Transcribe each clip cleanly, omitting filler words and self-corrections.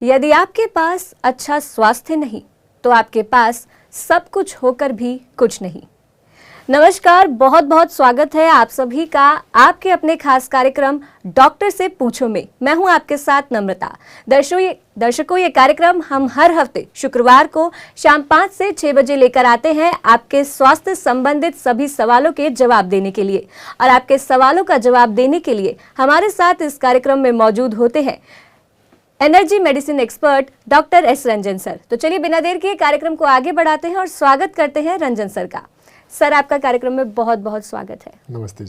यदि आपके पास अच्छा स्वास्थ्य नहीं तो आपके पास सब कुछ होकर भी कुछ नहीं। नमस्कार, बहुत बहुत स्वागत है आप सभी का आपके अपने खास कार्यक्रम डॉक्टर से पूछो में। मैं हूं आपके साथ नम्रता। दर्शकों, ये कार्यक्रम हम हर हफ्ते शुक्रवार को शाम 5 से 6 बजे लेकर आते हैं आपके स्वास्थ्य संबंधित सभी सवालों के जवाब देने के लिए। और आपके सवालों का जवाब देने के लिए हमारे साथ इस कार्यक्रम में मौजूद होते हैं energy medicine expert doctor S Ranjan sir. तो चलिए बिना देर के कार्यक्रम को आगे बढ़ाते हैं और स्वागत करते हैं रंजन सर का। सर, आपका कार्यक्रम में बहुत बहुत स्वागत है। नमस्ते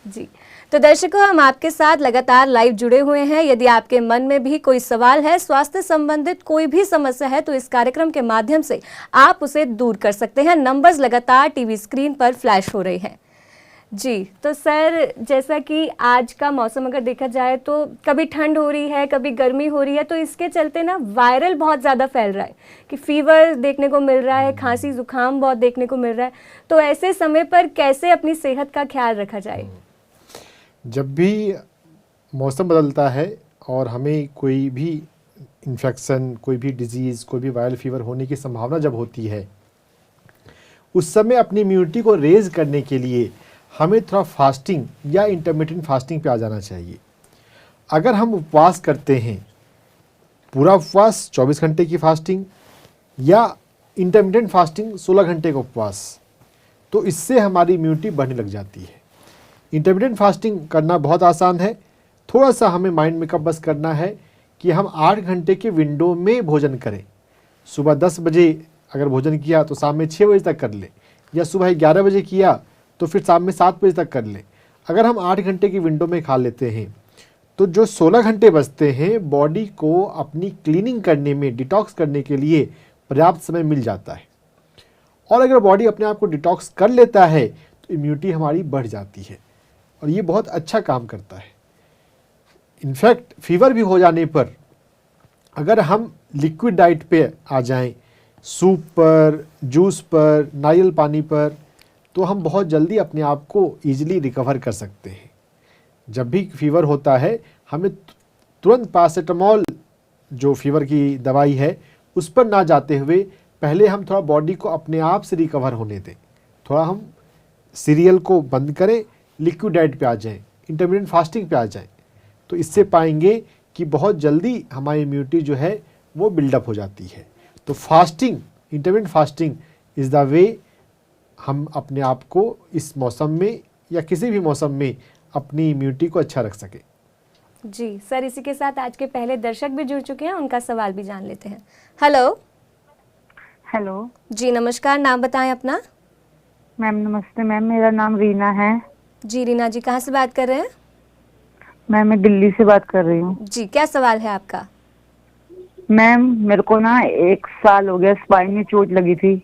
जी। तो दर्शकों, हम आपके साथ लगातार लाइव जुड़े हुए हैं। यदि आपके मन में भी कोई सवाल है, स्वास्थ्य संबंधित कोई भी समस्या है, तो इस कार्यक्रम के माध्यम से आप उसे दूर कर सकते हैं। नंबर्स लगातार टीवी स्क्रीन पर फ्लैश हो रहे हैं। जी, तो सर, जैसा कि आज का मौसम अगर देखा जाए तो कभी ठंड हो रही है, कभी गर्मी हो रही है, तो इसके चलते ना वायरल बहुत ज़्यादा फैल रहा है कि फीवर देखने को मिल रहा है, खांसी जुकाम बहुत देखने को मिल रहा है। तो ऐसे समय पर कैसे अपनी सेहत का ख्याल रखा जाए? जब भी मौसम बदलता है और हमें कोई भी इन्फेक्शन, कोई भी डिजीज़, कोई भी वायरल फीवर होने की संभावना जब होती है, उस समय अपनी इम्यूनिटी को रेज करने के लिए हमें थोड़ा फास्टिंग या इंटरमिटेंट फास्टिंग पे आ जाना चाहिए। अगर हम उपवास करते हैं, पूरा उपवास 24 घंटे की फास्टिंग या इंटरमिटेंट फास्टिंग 16 घंटे का उपवास, तो इससे हमारी इम्यूनिटी बढ़ने लग जाती है। इंटरमिटेंट फास्टिंग करना बहुत आसान है। थोड़ा सा हमें माइंड मेकअप बस करना है कि हम 8 घंटे के विंडो में भोजन करें। सुबह 10 बजे अगर भोजन किया तो शाम में 6 बजे तक कर ले, या सुबह 11 बजे किया तो फिर शाम में 7 बजे तक कर लें। अगर हम 8 घंटे की विंडो में खा लेते हैं तो जो 16 घंटे बचते हैं, बॉडी को अपनी क्लीनिंग करने में, डिटॉक्स करने के लिए पर्याप्त समय मिल जाता है। और अगर बॉडी अपने आप को डिटॉक्स कर लेता है तो इम्यूनिटी हमारी बढ़ जाती है और ये बहुत अच्छा काम करता है। इनफैक्ट फीवर भी हो जाने पर अगर हम लिक्विड डाइट पे आ जाएं, सूप पर, जूस पर, नारियल पानी पर, तो हम बहुत जल्दी अपने आप को ईजिली रिकवर कर सकते हैं। जब भी फीवर होता है हमें तुरंत पैरासीटामोल जो फीवर की दवाई है उस पर ना जाते हुए पहले हम थोड़ा बॉडी को अपने आप से रिकवर होने दें। थोड़ा हम सीरियल को बंद करें, लिक्विड डाइट पे आ जाएं, इंटरमिटेंट फास्टिंग पे आ जाएं, तो इससे पाएंगे कि बहुत जल्दी हमारी इम्यूनिटी जो है वो बिल्डअप हो जाती है। तो fasting, intermittent fasting is the way हम अपने आप को इस मौसम में या किसी भी मौसम में अपनी इम्यूनिटी को अच्छा रख सके। जी सर, इसी के साथ आज के पहले दर्शक भी जुड़ चुके हैं, उनका सवाल भी जान लेते हैं। हेलो। हेलो जी नमस्कार, नाम बताएं अपना। मैम। नमस्ते मैम, मेरा नाम रीना है। जी रीना जी, कहाँ से बात कर रहे हैं? मैम, मैं दिल्ली से बात कर रही हूँ। जी, क्या सवाल है आपका? मैम, मेरे को ना 1 साल हो गया, स्पाइन में चोट लगी थी।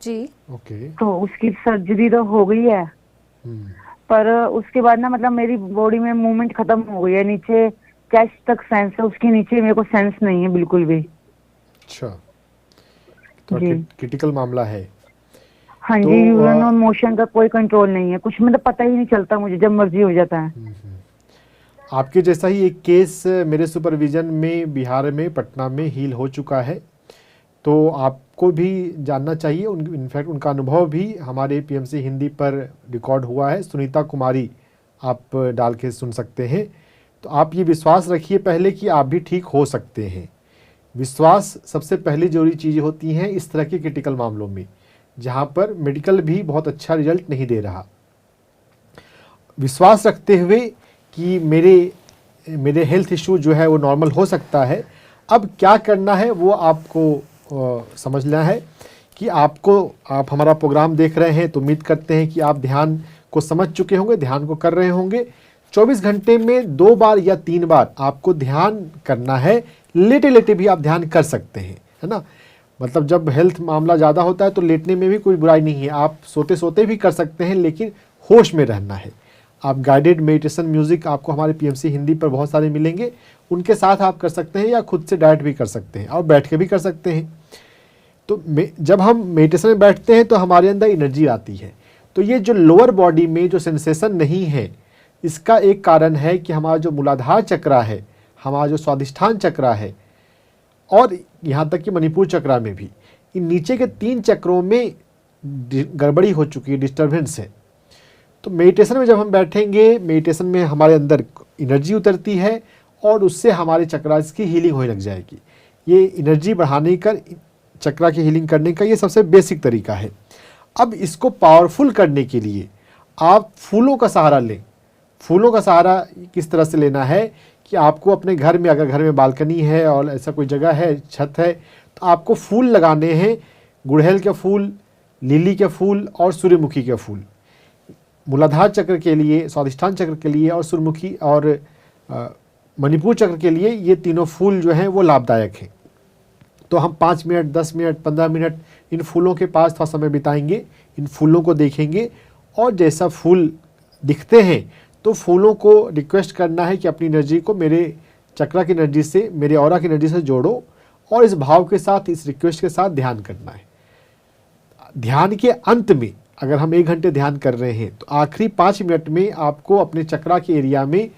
जी। ओके। तो उसकी सर्जरी तो हो गई है, पर उसके बाद ना मतलब मेरी बॉडी में मूवमेंट खत्म हो गई है। नीचे चेस्ट तक सेंस है, उसके नीचे मेरे को सेंस नहीं है बिल्कुल भी। अच्छा, तो क्रिटिकल मामला है। हाँ तो, जी, यूरिन और मोशन का कोई कंट्रोल नहीं है, कुछ मतलब पता ही नहीं चलता मुझे, जब मर्जी हो जाता है। आपके जैसा ही एक केस मेरे सुपरविजन में बिहार में पटना में हील हो चुका है, तो आपको भी जानना चाहिए। इनफैक्ट उनका अनुभव भी हमारे पीएमसी हिंदी पर रिकॉर्ड हुआ है। सुनीता कुमारी आप डाल के सुन सकते हैं। तो आप ये विश्वास रखिए पहले कि आप भी ठीक हो सकते हैं। विश्वास सबसे पहली जरूरी चीज़ होती हैं इस तरह के क्रिटिकल मामलों में, जहाँ पर मेडिकल भी बहुत अच्छा रिजल्ट नहीं दे रहा। विश्वास रखते हुए कि मेरे हेल्थ इशू जो है वो नॉर्मल हो सकता है। अब क्या करना है वो आपको समझना है कि आप हमारा प्रोग्राम देख रहे हैं तो उम्मीद करते हैं कि आप ध्यान को समझ चुके होंगे, ध्यान को कर रहे होंगे। 24 घंटे में 2 बार या 3 बार आपको ध्यान करना है। लेटे लेटे भी आप ध्यान कर सकते हैं, है ना। मतलब जब हेल्थ मामला ज़्यादा होता है तो लेटने में भी कोई बुराई नहीं है, आप सोते सोते भी कर सकते हैं, लेकिन होश में रहना है। आप गाइडेड मेडिटेशन म्यूज़िक आपको हमारे पीएमसी हिंदी पर बहुत सारे मिलेंगे, उनके साथ आप कर सकते हैं, या खुद से डाइट भी कर सकते हैं और बैठ के भी कर सकते हैं। तो जब हम मेडिटेशन में बैठते हैं तो हमारे अंदर एनर्जी आती है। तो ये जो लोअर बॉडी में जो सेंसेशन नहीं है, इसका एक कारण है कि हमारा जो मूलाधार चक्रा है, हमारा जो स्वादिष्ठान चक्रा है, और यहाँ तक कि मणिपुर चक्रा में भी इन नीचे के 3 चक्रों में गड़बड़ी हो चुकी है, डिस्टर्बेंस है। तो मेडिटेशन में जब हम बैठेंगे, मेडिटेशन में हमारे अंदर एनर्जी उतरती है और उससे हमारे चक्रास की हीलिंग होने लग जाएगी। ये एनर्जी बढ़ाने का, चक्रा की हीलिंग करने का ये सबसे बेसिक तरीका है। अब इसको पावरफुल करने के लिए आप फूलों का सहारा लें। फूलों का सहारा किस तरह से लेना है कि आपको अपने घर में, अगर घर में बालकनी है और ऐसा कोई जगह है, छत है, तो आपको फूल लगाने हैं। गुड़हल के फूल, लिली के फूल और सूर्यमुखी के फूल। मूलाधार चक्र के लिए, स्वादिष्ठान चक्र के लिए और सूर्यमुखी और मणिपुर चक्र के लिए ये तीनों फूल जो हैं वो लाभदायक हैं। तो हम 5 मिनट, 10 मिनट, 15 मिनट इन फूलों के पास थोड़ा समय बिताएंगे, इन फूलों को देखेंगे और जैसा फूल दिखते हैं तो फूलों को रिक्वेस्ट करना है कि अपनी एनर्जी को मेरे चक्रा की एनर्जी से, मेरे ऑरा की एनर्जी से जोड़ो और इस भाव के साथ, इस रिक्वेस्ट के साथ ध्यान करना है। ध्यान के अंत में अगर हम 1 घंटे ध्यान कर रहे हैं तो आखिरी 5 मिनट में आपको अपने चक्रा के एरिया में,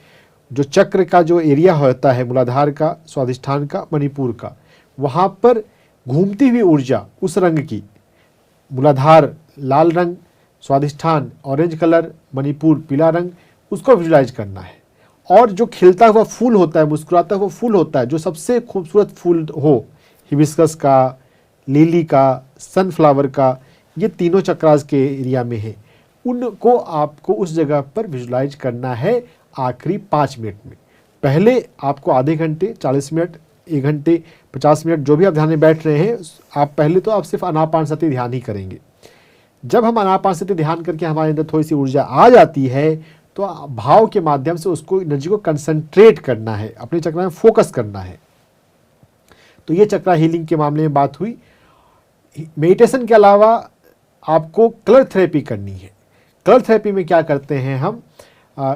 जो चक्र का जो एरिया होता है, मूलाधार का, स्वादिष्ठान का, मणिपुर का, वहाँ पर घूमती हुई ऊर्जा उस रंग की, मूलाधार लाल रंग, स्वादिष्ठान ऑरेंज कलर, मणिपुर पीला रंग, उसको विजुलाइज करना है। और जो खिलता हुआ फूल होता है, मुस्कुराता हुआ फूल होता है, जो सबसे खूबसूरत फूल हो, हिबिस्कस का, लिली का, सनफ्लावर का, ये तीनों चक्रास के एरिया में है, उनको आपको उस जगह पर विजुलाइज करना है आखिरी 5 मिनट में। पहले आपको आधे घंटे, 40 मिनट, 1 घंटे, 50 मिनट, जो भी आप ध्यान में बैठ रहे हैं, आप पहले तो आप सिर्फ आनापानसति ध्यान ही करेंगे। जब हम आनापानसति ध्यान करके हमारे अंदर थोड़ी सी ऊर्जा आ जाती है तो भाव के माध्यम से उसको, एनर्जी को कंसंट्रेट करना है, अपने चक्र में फोकस करना है। तो ये चक्रा हीलिंग के मामले में बात हुई। मेडिटेशन के अलावा आपको कलर थेरेपी करनी है। कलर थेरेपी में क्या करते हैं हम,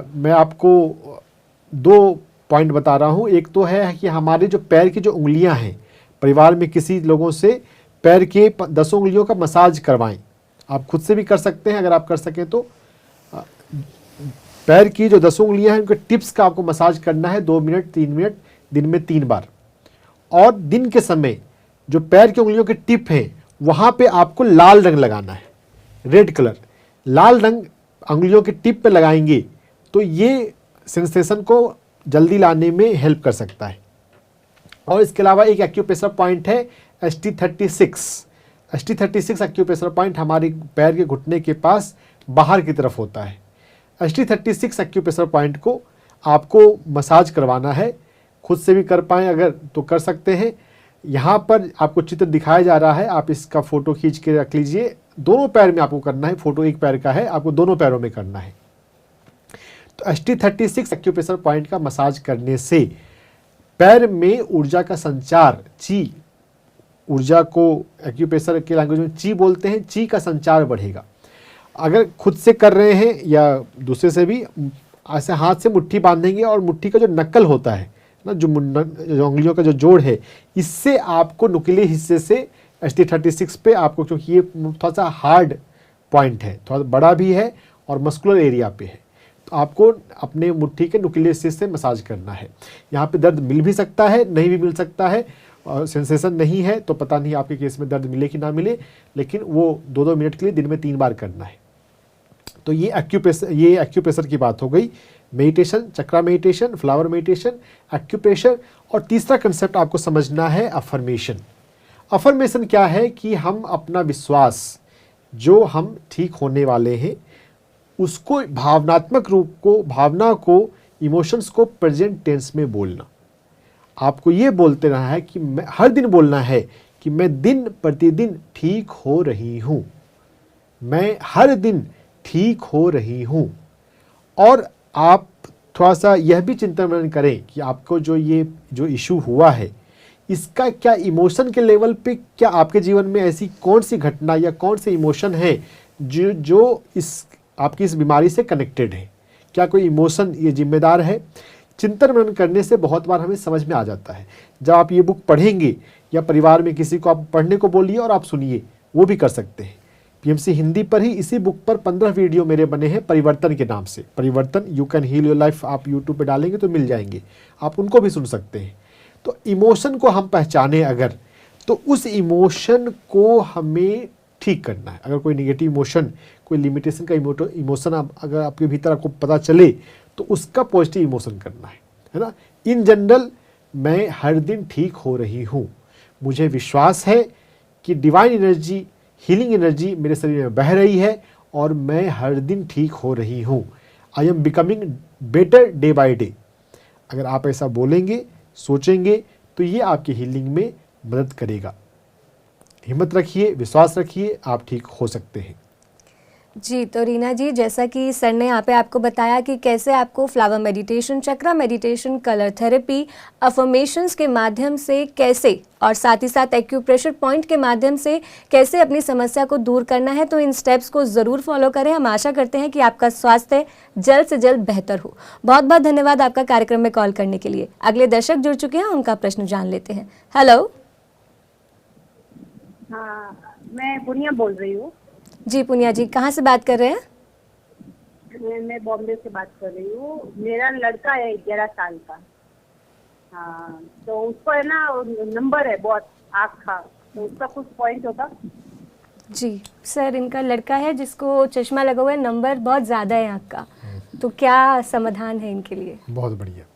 मैं आपको 2 पॉइंट बता रहा हूँ। एक तो है कि हमारे जो पैर की जो उंगलियां हैं, परिवार में किसी लोगों से पैर के 10 उंगलियों का मसाज करवाएं। आप खुद से भी कर सकते हैं अगर आप कर सकें तो। पैर की जो 10 उंगलियां हैं उनके टिप्स का आपको मसाज करना है 2 मिनट, 3 मिनट, दिन में 3 बार। और दिन के समय जो पैर की उंगलियों के टिप हैं वहाँ पे आपको लाल रंग लगाना है, रेड कलर। लाल रंग उंगलियों के टिप पे लगाएंगे तो ये सेंसेशन को जल्दी लाने में हेल्प कर सकता है। और इसके अलावा एक एक्यूप्रेशर पॉइंट है ST36। ST36 एक्यूप्रेशर पॉइंट हमारे पैर के घुटने के पास बाहर की तरफ होता है। ST36 एक्यूप्रेशर पॉइंट को आपको मसाज करवाना है। खुद से भी कर पाएँ अगर तो कर सकते हैं। यहाँ पर आपको चित्र दिखाया जा रहा है, आप इसका फ़ोटो खींच के रख लीजिए। दोनों पैर में आपको करना है, फ़ोटो एक पैर का है, आपको दोनों पैरों में करना है। तो ST36 एक्यूप्रेशर पॉइंट का मसाज करने से पैर में ऊर्जा का संचार, ची, ऊर्जा को एक्यूप्रेशर के लैंग्वेज में ची बोलते हैं, ची का संचार बढ़ेगा। अगर खुद से कर रहे हैं या दूसरे से भी, ऐसे हाथ से मुट्ठी बांधेंगे और मुट्ठी का जो नक्कल होता है ना, जो उंगलियों का जो जोड़ है, इससे आपको नुकीले हिस्से से ST36 पे आपको, क्योंकि ये थोड़ा सा हार्ड पॉइंट है, थोड़ा बड़ा भी है और मस्कुलर एरिया पे है, तो आपको अपने मुट्ठी के नुकीले हिस्से से मसाज करना है। यहाँ पे दर्द मिल भी सकता है, नहीं भी मिल सकता है, और सेंसेशन नहीं है तो पता नहीं आपके केस में दर्द मिले कि ना मिले, लेकिन वो 2-2 मिनट के लिए दिन में 3 बार करना है। तो ये एक्यूप्रेशर की बात हो गई। मेडिटेशन, चक्रा मेडिटेशन, फ्लावर मेडिटेशन, एक्यूप्रेशर। और तीसरा कंसेप्ट आपको समझना है अफर्मेशन। अफर्मेशन क्या है कि हम अपना विश्वास, जो हम ठीक होने वाले हैं, उसको भावनात्मक रूप को, भावना को, इमोशंस को प्रेजेंट टेंस में बोलना। आपको ये बोलते रहना है कि मैं हर दिन बोलना है कि मैं दिन प्रतिदिन ठीक हो रही हूँ, मैं हर दिन ठीक हो रही हूँ। और आप थोड़ा सा यह भी चिंतन मनन करें कि आपको जो इशू हुआ है, इसका क्या इमोशन के लेवल पे, क्या आपके जीवन में ऐसी कौन सी घटना या कौन से इमोशन है जो आपकी इस बीमारी से कनेक्टेड है। क्या कोई इमोशन ये जिम्मेदार है? चिंतन मनन करने से बहुत बार हमें समझ में आ जाता है। जब आप ये बुक पढ़ेंगे या परिवार में किसी को आप पढ़ने को बोलिए और आप सुनिए, वो भी कर सकते हैं। PMC हिंदी पर ही इसी बुक पर 15 वीडियो मेरे बने हैं परिवर्तन के नाम से। परिवर्तन, you can heal your life, आप यूट्यूब पे डालेंगे तो मिल जाएंगे, आप उनको भी सुन सकते हैं। तो इमोशन को हम पहचाने अगर, तो उस इमोशन को हमें ठीक करना है। अगर कोई निगेटिव इमोशन, कोई लिमिटेशन का इमोशन अगर आपके भीतर आपको पता चले, तो उसका पॉजिटिव इमोशन करना है ना। इन जनरल मैं हर दिन ठीक हो रही हूँ, मुझे विश्वास है कि डिवाइन एनर्जी, हीलिंग एनर्जी मेरे शरीर में बह रही है और मैं हर दिन ठीक हो रही हूँ। I am becoming better day by day. अगर आप ऐसा बोलेंगे, सोचेंगे, तो ये आपकी हीलिंग में मदद करेगा। हिम्मत रखिए, विश्वास रखिए, आप ठीक हो सकते हैं। जी, तो रीना जी, जैसा कि सर ने यहाँ पे आपको बताया कि कैसे आपको फ्लावर मेडिटेशन, चक्रा मेडिटेशन, कलर थेरेपी, अफर्मेशंस के माध्यम से कैसे, और साथ ही साथ एक्यूप्रेशर पॉइंट के माध्यम से कैसे अपनी समस्या को दूर करना है, तो इन स्टेप्स को ज़रूर फॉलो करें। हम आशा करते हैं कि आपका स्वास्थ्य जल्द से जल्द बेहतर हो। बहुत बहुत धन्यवाद आपका कार्यक्रम में कॉल करने के लिए। अगले दर्शक जुड़ चुके हैं, उनका प्रश्न जान लेते हैं। हेलो। हाँ, मैं पुनिया बोल रही हूँ। जी पुनिया जी, कहाँ से बात कर रहे हैं? मैं बॉम्बे से बात कर रही हूँ। मेरा लड़का है 11 साल का। हाँ, तो उसको है ना नंबर है बहुत आँख का, तो उसका कुछ पॉइंट होगा? जी सर, इनका लड़का है जिसको चश्मा लगा हुआ है, नंबर बहुत ज़्यादा है आँख का, तो क्या समाधान है इनके लिए? बहुत बढ़िया।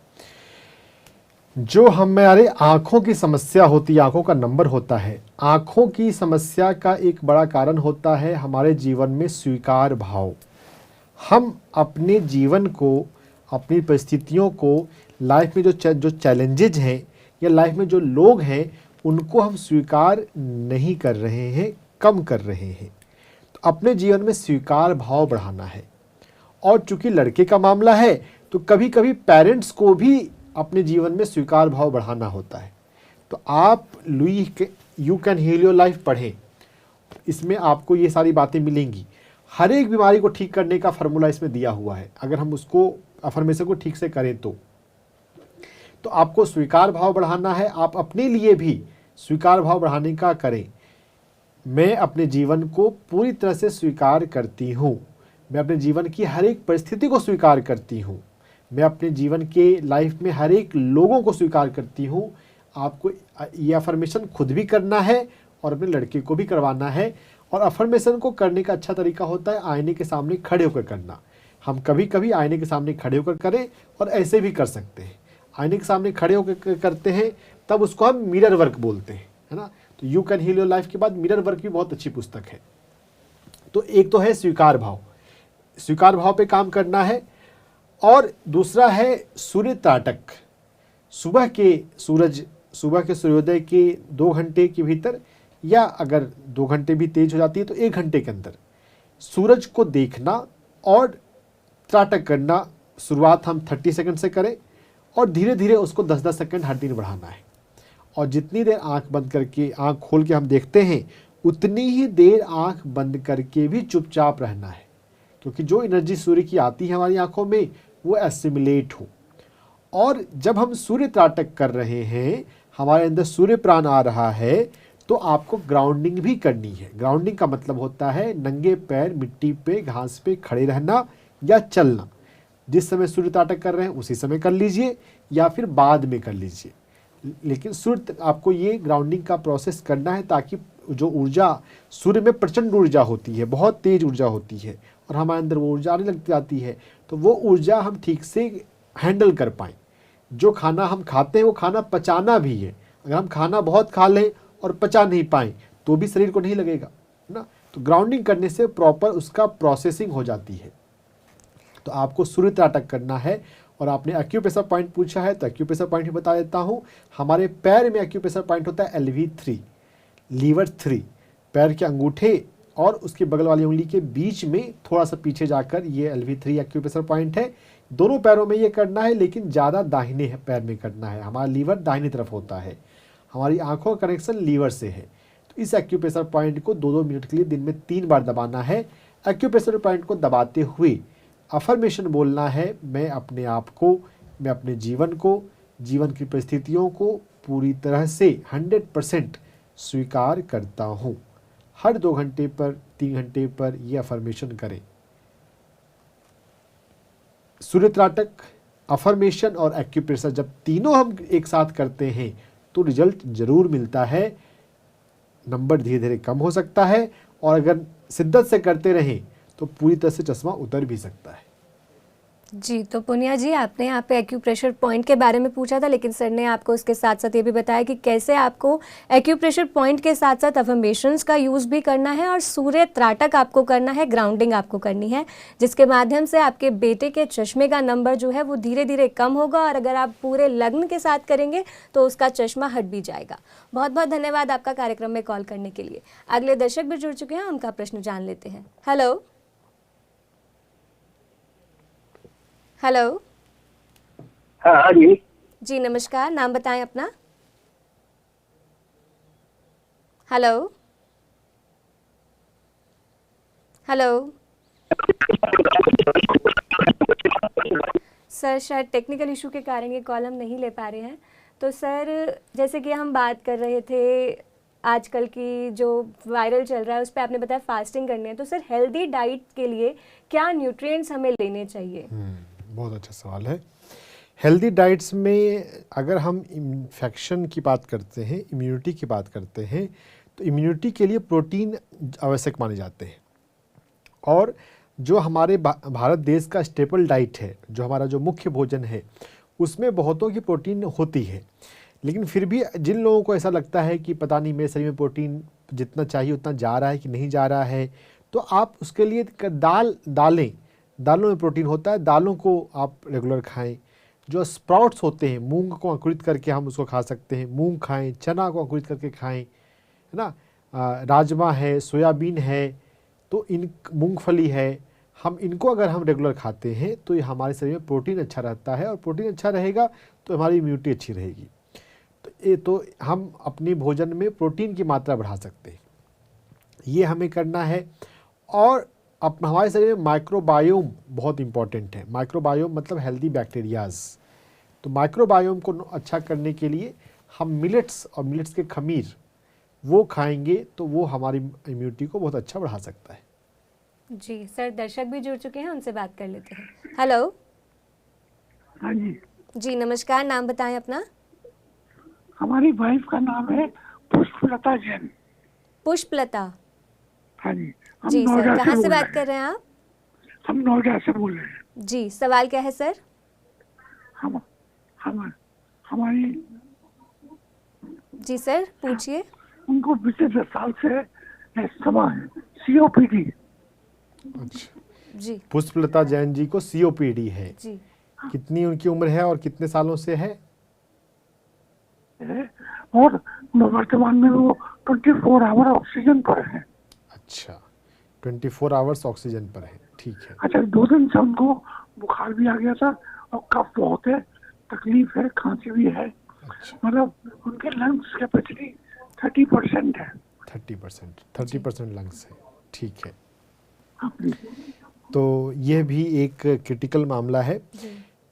जो हमारे आँखों की समस्या होती है, आँखों का नंबर होता है, आँखों की समस्या का एक बड़ा कारण होता है हमारे जीवन में स्वीकार भाव। हम अपने जीवन को, अपनी परिस्थितियों को, लाइफ में जो चैलेंजेज हैं या लाइफ में जो लोग हैं, उनको हम स्वीकार नहीं कर रहे हैं, कम कर रहे हैं। तो अपने जीवन में स्वीकार भाव बढ़ाना है। और चूंकि लड़के का मामला है, तो कभी कभी पेरेंट्स को भी अपने जीवन में स्वीकार भाव बढ़ाना होता है। तो आप Louise you can heal your life पढ़ें, इसमें आपको ये सारी बातें मिलेंगी। हर एक बीमारी को ठीक करने का फार्मूला इसमें दिया हुआ है, अगर हम उसको अफर्मेशन को ठीक से करें तो आपको स्वीकार भाव बढ़ाना है। आप अपने लिए भी स्वीकार भाव बढ़ाने का करें। मैं अपने जीवन को पूरी तरह से स्वीकार करती हूँ, मैं अपने जीवन की हर एक परिस्थिति को स्वीकार करती हूँ, मैं अपने जीवन के लाइफ में हर एक लोगों को स्वीकार करती हूँ। आपको ये अफर्मेशन खुद भी करना है और अपने लड़के को भी करवाना है। और अफर्मेशन को करने का अच्छा तरीका होता है आईने के सामने खड़े होकर करना। हम कभी कभी आईने के सामने खड़े होकर करें और ऐसे भी कर सकते हैं। आईने के सामने खड़े होकर करते हैं तब उसको हम मिरर वर्क बोलते हैं, है ना। तो you can heal your life के बाद मिरर वर्क भी बहुत अच्छी पुस्तक है। तो एक तो है स्वीकार भाव, स्वीकार भाव पे काम करना है। और दूसरा है सूर्य त्राटक। सुबह के सूर्योदय के 2 घंटे के भीतर, या अगर 2 घंटे भी तेज हो जाती है तो 1 घंटे के अंदर सूरज को देखना और त्राटक करना। शुरुआत हम 30 सेकंड से करें और धीरे धीरे उसको 10-10 सेकंड हर दिन बढ़ाना है। और जितनी देर आंख बंद करके, आंख खोल के हम देखते हैं, उतनी ही देर आंख बंद करके भी चुपचाप रहना है, क्योंकि जो एनर्जी सूर्य की आती है हमारी आंखों में वो एसिमिलेट हो। और जब हम सूर्य त्राटक कर रहे हैं, हमारे अंदर सूर्य प्राण आ रहा है, तो आपको ग्राउंडिंग भी करनी है। ग्राउंडिंग का मतलब होता है नंगे पैर मिट्टी पे, घास पे खड़े रहना या चलना। जिस समय सूर्य त्राटक कर रहे हैं उसी समय कर लीजिए या फिर बाद में कर लीजिए, लेकिन सूर्य आपको ये ग्राउंडिंग का प्रोसेस करना है, ताकि जो ऊर्जा, सूर्य में प्रचंड ऊर्जा होती है, बहुत तेज ऊर्जा होती है, और हमारे अंदर वो ऊर्जा आने लग जाती है, तो वो ऊर्जा हम ठीक से हैंडल कर पाएँ। जो खाना हम खाते हैं वो खाना पचाना भी है। अगर हम खाना बहुत खा लें और पचा नहीं पाएँ तो भी शरीर को नहीं लगेगा, है ना। तो ग्राउंडिंग करने से प्रॉपर उसका प्रोसेसिंग हो जाती है। तो आपको सूर्य त्राटक करना है। और आपने एक्यूप्रेशर पॉइंट पूछा है, तो एक्यूप्रेशर पॉइंट भी बता देता हूँ। हमारे पैर में एक्यूप्रेशर पॉइंट होता है LV3, लीवर 3। पैर के अंगूठे और उसके बगल वाली उंगली के बीच में थोड़ा सा पीछे जाकर ये LV3 एक्यूप्रेशर पॉइंट है। दोनों पैरों में ये करना है, लेकिन ज़्यादा दाहिने पैर में करना है। हमारा लीवर दाहिनी तरफ होता है, हमारी आंखों का कनेक्शन लीवर से है। तो इस एक्यूप्रेशर पॉइंट को 2-2 मिनट के लिए दिन में 3 बार दबाना है। एक्यूप्रेशर पॉइंट को दबाते हुए अफर्मेशन बोलना है, मैं अपने आप को, मैं अपने जीवन को, जीवन की परिस्थितियों को पूरी तरह से 100% स्वीकार करता हूँ। हर 2 घंटे पर, 3 घंटे पर यह अफर्मेशन करें। सूर्य त्राटक, अफर्मेशन और एक्यूप्रेशर जब तीनों हम एक साथ करते हैं तो रिजल्ट ज़रूर मिलता है। नंबर धीरे धीरे कम हो सकता है और अगर शिद्दत से करते रहें तो पूरी तरह से चश्मा उतर भी सकता है। जी, तो पुनिया जी, आपने यहाँ पे एक्यूप्रेशर पॉइंट के बारे में पूछा था, लेकिन सर ने आपको उसके साथ साथ ये भी बताया कि कैसे आपको एक्यूप्रेशर पॉइंट के साथ साथ अफर्मेशंस का यूज़ भी करना है और सूर्य त्राटक आपको करना है, ग्राउंडिंग आपको करनी है, जिसके माध्यम से आपके बेटे के चश्मे का नंबर जो है वो धीरे धीरे कम होगा और अगर आप पूरे लग्न के साथ करेंगे तो उसका चश्मा हट भी जाएगा। बहुत बहुत धन्यवाद आपका कार्यक्रम में कॉल करने के लिए। अगले दर्शक भी जुड़ चुके हैं, उनका प्रश्न जान लेते हैं। Hello hello. हाँ जी। जी नमस्कार, नाम बताएं अपना। Hello hello. सर शायद टेक्निकल इशू के कारण ये कॉल हम नहीं ले पा रहे हैं। तो सर जैसे कि हम बात कर रहे थे आजकल की जो वायरल चल रहा है उस पर आपने बताया फास्टिंग करनी है, तो सर हेल्दी डाइट के लिए क्या न्यूट्रिएंट्स हमें लेने चाहिए? बहुत अच्छा सवाल है। हेल्दी डाइट्स में अगर हम इन्फेक्शन की बात करते हैं, इम्यूनिटी की बात करते हैं, तो इम्यूनिटी के लिए प्रोटीन आवश्यक माने जाते हैं। और जो हमारे भारत देश का स्टेपल डाइट है, जो हमारा जो मुख्य भोजन है, उसमें बहुतों की प्रोटीन होती है। लेकिन फिर भी जिन लोगों को ऐसा लगता है कि पता नहीं मेरे शरीर में प्रोटीन जितना चाहिए उतना जा रहा है कि नहीं जा रहा है, तो आप उसके लिए दालों में प्रोटीन होता है, दालों को आप रेगुलर खाएं। जो स्प्राउट्स होते हैं, मूंग को अंकुरित करके हम उसको खा सकते हैं, मूंग खाएं, चना को अंकुरित करके खाएं, है ना, राजमा है, सोयाबीन है, तो इन मूंगफली है, हम इनको अगर हम रेगुलर खाते हैं तो ये हमारे शरीर में प्रोटीन अच्छा रहता है और प्रोटीन अच्छा रहेगा तो हमारी इम्यूनिटी अच्छी रहेगी। तो हम अपने भोजन में प्रोटीन की मात्रा बढ़ा सकते हैं, ये हमें करना है। और हमारे शरीर में माइक्रोबायोम बहुत इंपॉर्टेंट है। माइक्रोबायोम मतलब हेल्दी बैक्टीरियाज। तो माइक्रोबायोम को अच्छा करने के लिए हम मिलेट्स और मिलेट्स के खमीर वो खाएंगे तो वो हमारी इम्यूनिटी को बहुत अच्छा बढ़ा सकता है। जी सर, दर्शक भी जुड़ चुके हैं, उनसे बात कर लेते हैं। हेलो। हाँ जी। जी नमस्कार, नाम बताएं अपना। हमारी वाइफ का नाम है पुष्पलता जैन। पुष्पलता। हाँ जी। जी सर, कहाँ से बात कर रहे हैं आप? हम नोएडा से बोल रहे हैं। जी, सवाल क्या है सर? हमारी जी सर पूछिए। उनको पिछले 10 साल से अस्थमा है, COPD। अच्छा जी, पुष्पलता जैन जी को COPD है। जी, कितनी उनकी उम्र है और कितने सालों से है? और वर्तमान में वो 24 आवर ऑक्सीजन पर है। अच्छा, 24 आवर्स ऑक्सीजन पर है, ठीक है। अच्छा, 2 दिन से उनको बुखार भी आ गया था और कफ बहुत है, तकलीफ है, खांसी भी है। अच्छा, मतलब उनके लंग्स कैपेसिटी 30% है। 30% लंग्स है, ठीक है। हाँ, तो यह भी एक क्रिटिकल मामला है।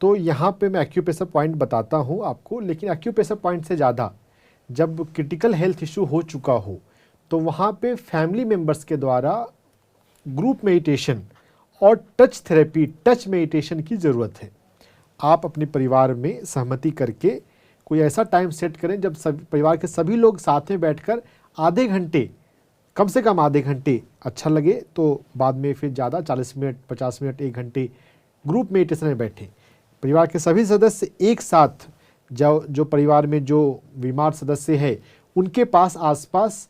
तो यहाँ पे मैं एक्यूप्रेशर पॉइंट बताता हूँ आपको, लेकिन एक्यूप्रेशर पॉइंट से ज़्यादा जब क्रिटिकल हेल्थ इशू हो चुका हो तो वहाँ पे फैमिली मेम्बर्स के द्वारा ग्रुप मेडिटेशन और टच थेरेपी, टच मेडिटेशन की ज़रूरत है। आप अपने परिवार में सहमति करके कोई ऐसा टाइम सेट करें जब परिवार के सभी लोग साथ में बैठकर आधे घंटे, कम से कम आधे घंटे, अच्छा लगे तो बाद में फिर ज़्यादा 40 मिनट, 50 मिनट, 1 घंटे ग्रुप मेडिटेशन में बैठें। परिवार के सभी सदस्य एक साथ, जो परिवार में जो बीमार सदस्य है उनके पास आसपास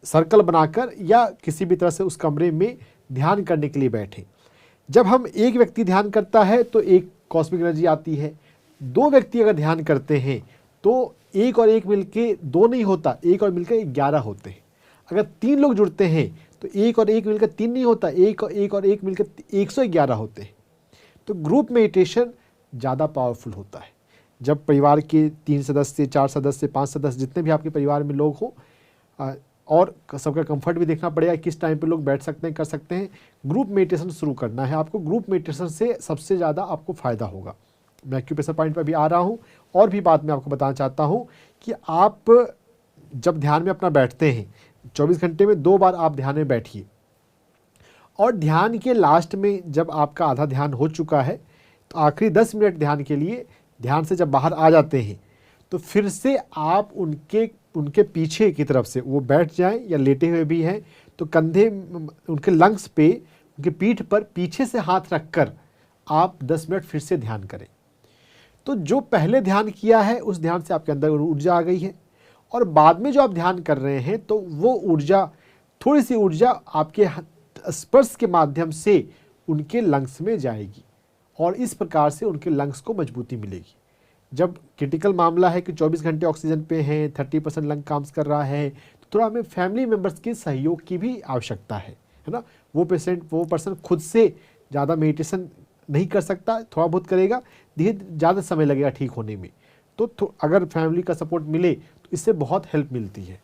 सर्कल बनाकर या किसी भी तरह से उस कमरे में ध्यान करने के लिए बैठें। जब हम एक व्यक्ति ध्यान करता है तो एक कॉस्मिक एनर्जी आती है। 2 व्यक्ति अगर ध्यान करते हैं तो 1 और 1 मिलके 2 नहीं होता, 1 और मिलकर 11 होते हैं। अगर 3 लोग जुड़ते हैं तो 1 और 1 मिलकर 3 नहीं होता, 1 और 1 मिलकर 111 होते हैं। तो ग्रुप मेडिटेशन ज़्यादा पावरफुल होता है। जब परिवार के 3 सदस्य, 4 सदस्य, 5 सदस्य, जितने भी आपके परिवार में लोग हो, और सबका कंफर्ट भी देखना पड़ेगा किस टाइम पे लोग बैठ सकते हैं, कर सकते हैं। ग्रुप मेडिटेशन शुरू करना है आपको। ग्रुप मेडिटेशन से सबसे ज़्यादा आपको फ़ायदा होगा। मैं एक्यूप्रेशर पॉइंट पर भी आ रहा हूँ। और भी बात मैं आपको बताना चाहता हूँ कि आप जब ध्यान में अपना बैठते हैं, 24 घंटे में 2 बार आप ध्यान में बैठिए। और ध्यान के लास्ट में जब आपका आधा ध्यान हो चुका है तो आखिरी 10 मिनट ध्यान के लिए ध्यान से जब बाहर आ जाते हैं तो फिर से आप उनके पीछे की तरफ से वो बैठ जाएं या लेटे हुए भी हैं तो कंधे उनके लंग्स पे, उनके पीठ पर पीछे से हाथ रखकर आप 10 मिनट फिर से ध्यान करें। तो जो पहले ध्यान किया है उस ध्यान से आपके अंदर ऊर्जा आ गई है और बाद में जो आप ध्यान कर रहे हैं तो वो ऊर्जा, थोड़ी सी ऊर्जा आपके स्पर्श के माध्यम से उनके लंग्स में जाएगी और इस प्रकार से उनके लंग्स को मजबूती मिलेगी। जब क्रिटिकल मामला है कि 24 घंटे ऑक्सीजन पे हैं, 30% लंग काम कर रहा है, तो थोड़ा हमें फैमिली मेम्बर्स के सहयोग की भी आवश्यकता है ना। वो पर्सन खुद से ज़्यादा मेडिटेशन नहीं कर सकता, थोड़ा बहुत करेगा, धीरे ज़्यादा समय लगेगा ठीक होने में। तो अगर फैमिली का सपोर्ट मिले तो इससे बहुत हेल्प मिलती है।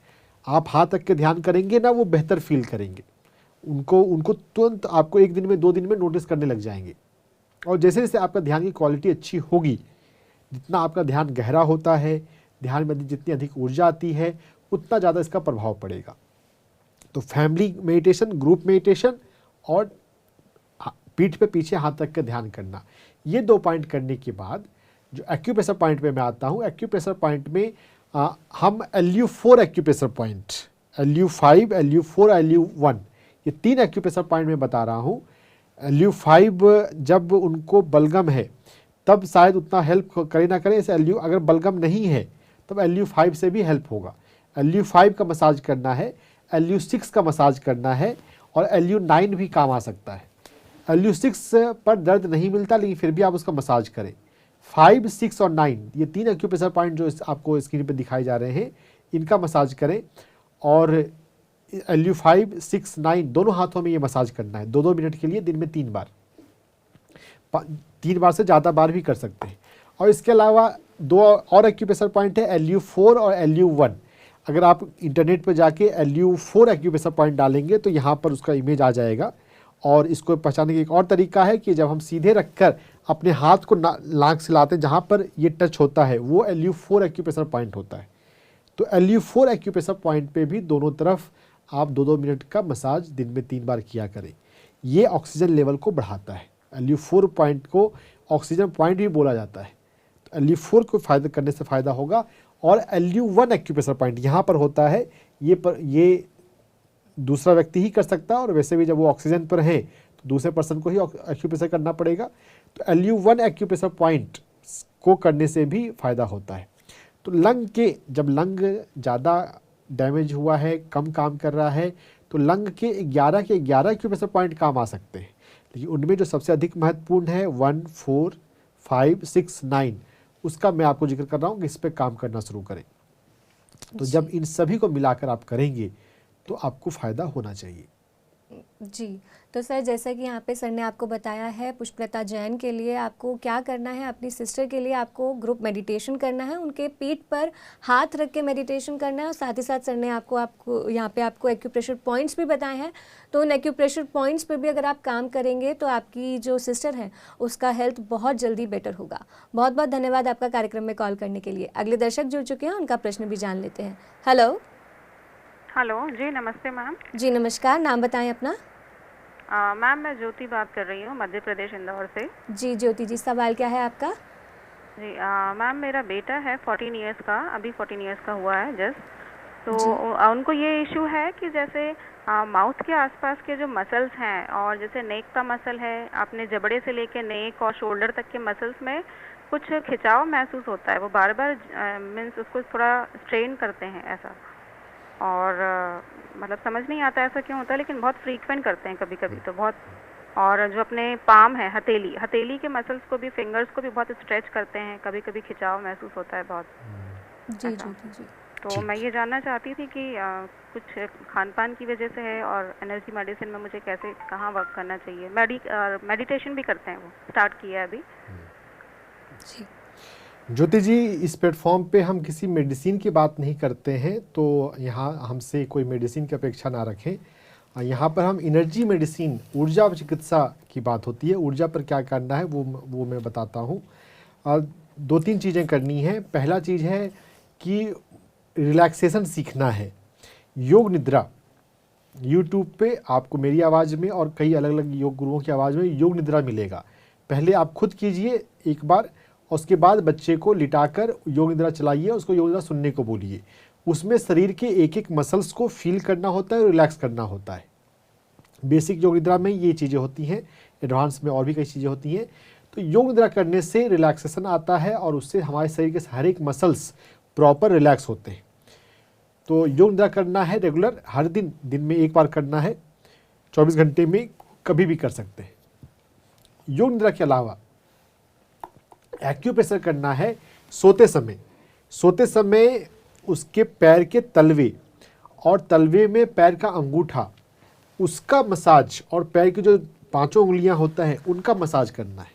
आप हाथ रख के ध्यान करेंगे ना, वो बेहतर फील करेंगे। उनको तुरंत आपको 1 दिन में 2 दिन में नोटिस करने लग जाएंगे। और जैसे जैसे आपका ध्यान की क्वालिटी अच्छी होगी, जितना आपका ध्यान गहरा होता है, ध्यान में जितनी अधिक ऊर्जा आती है, उतना ज़्यादा इसका प्रभाव पड़ेगा। तो फैमिली मेडिटेशन, ग्रुप मेडिटेशन और पीठ पे पीछे हाथ रख कर ध्यान करना, ये 2 पॉइंट करने के बाद जो एक्यूप्रेशर पॉइंट पे मैं आता हूँ, एक्यूप्रेशर पॉइंट में हम LU4 acupressure point, LU5, LU4, LU1, ये 3 एक्यूप्रेशर पॉइंट मैं बता रहा हूँ। LU5 जब उनको बलगम है तब शायद उतना हेल्प करे ना करे, ऐसे LU अगर बलगम नहीं है तब LU5 से भी हेल्प होगा। LU5 का मसाज करना है, LU6 का मसाज करना है और LU9 भी काम आ सकता है। LU6 पर दर्द नहीं मिलता लेकिन फिर भी आप उसका मसाज करें। 5, 6 और 9 ये 3 एक्यूप्रेशर पॉइंट जो आपको स्क्रीन पे दिखाई जा रहे हैं, इनका मसाज करें। और LU5, 6, 9 दोनों हाथों में ये मसाज करना है 2-2 मिनट के लिए, दिन में 3 बार, 3 बार से ज़्यादा बार भी कर सकते हैं। और इसके अलावा 2 और एक्यूप्रेशर पॉइंट है, LU4 और LU1। अगर आप इंटरनेट पर जाके LU4 एक्यूप्रेशर पॉइंट डालेंगे तो यहाँ पर उसका इमेज आ जाएगा। और इसको पहचानने का एक और तरीका है कि जब हम सीधे रखकर अपने हाथ को नाक से लाते हैं, जहाँ पर ये टच होता है वो LU4 एक्यूप्रेशर पॉइंट होता है। तो LU4 एक्यूप्रेशर पॉइंट पे भी दोनों तरफ आप 2-2 मिनट का मसाज दिन में 3 बार किया करें। ये ऑक्सीजन लेवल को बढ़ाता है। LU4 पॉइंट को ऑक्सीजन पॉइंट भी बोला जाता है। तो LU4 को फायदा करने से फ़ायदा होगा। और LU1 एक्यूप्रेशर पॉइंट यहाँ पर होता है, ये दूसरा व्यक्ति ही कर सकता है और वैसे भी जब वो ऑक्सीजन पर है तो दूसरे पर्सन को ही एक्यूप्रेशर करना पड़ेगा। तो LU1 एक्यूप्रेशर पॉइंट को करने से भी फ़ायदा होता है। तो जब लंग ज़्यादा डैमेज हुआ है, कम काम कर रहा है, तो लंग के 11 एक्यूप्रेशर पॉइंट काम आ सकते हैं। लेकिन उनमें जो सबसे अधिक महत्वपूर्ण है 1, 4, 5, 6, 9, उसका मैं आपको जिक्र कर रहा हूँ कि इस पर काम करना शुरू करें। तो जब इन सभी को मिलाकर आप करेंगे तो आपको फ़ायदा होना चाहिए। जी, तो सर जैसा कि यहाँ पे सर ने आपको बताया है, पुष्पलता जैन के लिए आपको क्या करना है, अपनी सिस्टर के लिए आपको ग्रुप मेडिटेशन करना है, उनके पीठ पर हाथ रख के मेडिटेशन करना है। और साथ ही साथ सर ने आपको यहाँ पे आपको एक्यूप्रेशर पॉइंट्स भी बताए हैं। तो उन एक्यूप्रेशर पॉइंट्स पे भी अगर आप काम करेंगे तो आपकी जो सिस्टर है उसका हेल्थ बहुत जल्दी बेटर होगा। बहुत बहुत धन्यवाद आपका कार्यक्रम में कॉल करने के लिए। अगले दर्शक जुड़ चुके हैं, उनका प्रश्न भी जान लेते हैं। हेलो जी नमस्ते मैम। जी नमस्कार, नाम बताएं अपना। मैम मैं ज्योति बात कर रही हूँ, मध्य प्रदेश इंदौर से। जी ज्योति जी, सवाल क्या है आपका? जी मैम मेरा बेटा है 14 इयर्स का, अभी 14 इयर्स का हुआ है जस्ट। तो उनको ये इशू है कि जैसे माउथ के आसपास के जो मसल्स हैं और जैसे नेक का मसल है, आपने जबड़े से लेके नेक और शोल्डर तक के मसल्स में कुछ खिंचाव महसूस होता है। वो बार बार मीन्स उसको थोड़ा स्ट्रेन करते हैं ऐसा, और मतलब समझ नहीं आता ऐसा क्यों होता है, लेकिन बहुत फ्रीक्वेंट करते हैं कभी कभी तो बहुत। और जो अपने पाम है, हथेली के मसल्स को भी, फिंगर्स को भी बहुत स्ट्रेच करते हैं, कभी कभी खिंचाव महसूस होता है बहुत। जी जी जी। तो मैं ये जानना चाहती थी कि कुछ खान पान की वजह से है और एनर्जी मेडिसिन में मुझे कैसे, कहाँ वर्क करना चाहिए। मेडिटेशन भी करते हैं, वो स्टार्ट किया है अभी। जी ज्योति जी, इस प्लेटफॉर्म पे हम किसी मेडिसिन की बात नहीं करते हैं, तो यहाँ हमसे कोई मेडिसिन की अपेक्षा ना रखें। यहाँ पर हम एनर्जी मेडिसिन, ऊर्जा चिकित्सा की बात होती है। ऊर्जा पर क्या करना है वो मैं बताता हूँ। 2-3 चीज़ें करनी है। पहला चीज़ है कि रिलैक्सेशन सीखना है। योग निद्रा, यूट्यूब पे आपको मेरी आवाज़ में और कई अलग अलग योग गुरुओं की आवाज़ में योग निद्रा मिलेगा। पहले आप खुद कीजिए एक बार, उसके बाद बच्चे को लिटाकर योग निद्रा चलाइए, उसको योग निद्रा सुनने को बोलिए। उसमें शरीर के एक एक मसल्स को फील करना होता है और रिलैक्स करना होता है। बेसिक योग निद्रा में ये चीज़ें होती हैं, एडवांस में और भी कई चीज़ें होती हैं। तो योग निद्रा करने से रिलैक्सेशन आता है और उससे हमारे शरीर के हर एक मसल्स प्रॉपर रिलैक्स होते हैं। तो योग निद्रा करना है रेगुलर, हर दिन में एक बार करना है, 24 घंटे में कभी भी कर सकते हैं। योग निद्रा के अलावा एक्यूप्रेशर करना है सोते समय। सोते समय उसके पैर के तलवे और तलवे में पैर का अंगूठा, उसका मसाज, और पैर की जो 5 उंगलियां होता है उनका मसाज करना है।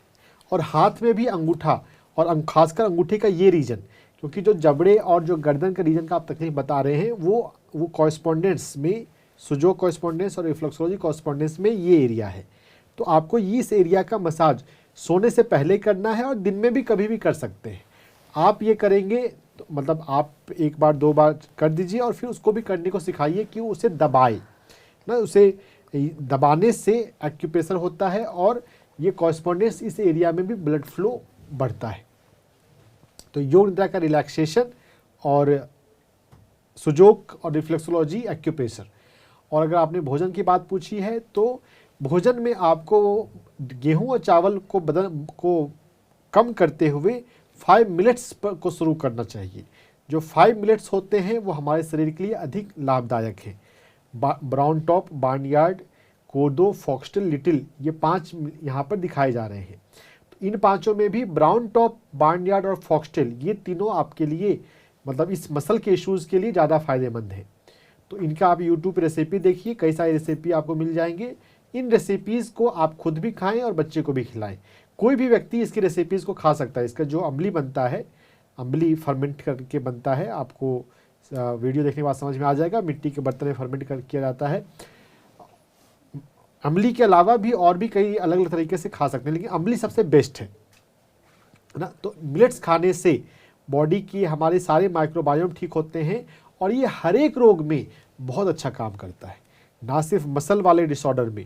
और हाथ में भी अंगूठा, और खासकर अंगूठे का ये रीजन, क्योंकि जो जबड़े और जो गर्दन का रीजन का आप तकलीफ बता रहे हैं वो कॉरेस्पॉन्डेंस में, सुजो कॉरेस्पॉन्डेंस और रिफ्लेक्सोलॉजी कॉरेस्पॉन्डेंस में ये एरिया है। तो आपको इस एरिया का मसाज सोने से पहले करना है और दिन में भी कभी भी कर सकते हैं। आप ये करेंगे तो मतलब आप 1 बार 2 बार कर दीजिए और फिर उसको भी करने को सिखाइए कि उसे दबाए ना, उसे दबाने से एक्यूप्रेशर होता है और ये कॉरेस्पॉन्डेंस इस एरिया में भी ब्लड फ्लो बढ़ता है। तो योग निद्रा का रिलैक्सेशन और सुजोक और रिफ्लेक्सोलॉजी एक्यूप्रेशर। और अगर आपने भोजन की बात पूछी है तो भोजन में आपको गेहूं और चावल को कम करते हुए 5 मिनट्स को शुरू करना चाहिए। जो 5 मिनट्स होते हैं वो हमारे शरीर के लिए अधिक लाभदायक है। ब्राउन टॉप, बार्नयार्ड, कोदो, फॉक्सटेल, लिटिल, ये 5 यहाँ पर दिखाए जा रहे हैं। तो इन 5 में भी ब्राउन टॉप, बार्नयार्ड और फॉक्सटेल, ये तीनों आपके लिए मतलब इस मसल के इश्यूज़ के लिए ज़्यादा फायदेमंद है। तो इनका आप यूट्यूब पर रेसिपी देखिए, कई सारी रेसिपी आपको मिल जाएंगे। इन रेसिपीज़ को आप खुद भी खाएं और बच्चे को भी खिलाएं। कोई भी व्यक्ति इसकी रेसिपीज़ को खा सकता है। इसका जो अम्बली बनता है, अम्बली फर्मेंट करके बनता है, आपको वीडियो देखने के बाद समझ में आ जाएगा। मिट्टी के बर्तन में फर्मेंट किया जाता है। अम्बली के अलावा भी और भी कई अलग अलग तरीके से खा सकते हैं, लेकिन अम्बली सबसे बेस्ट है ना। तो मिलेट्स खाने से बॉडी की हमारे सारे माइक्रोबायोम ठीक होते हैं और ये हर एक रोग में बहुत अच्छा काम करता है। ना सिर्फ मसल वाले डिसऑर्डर में,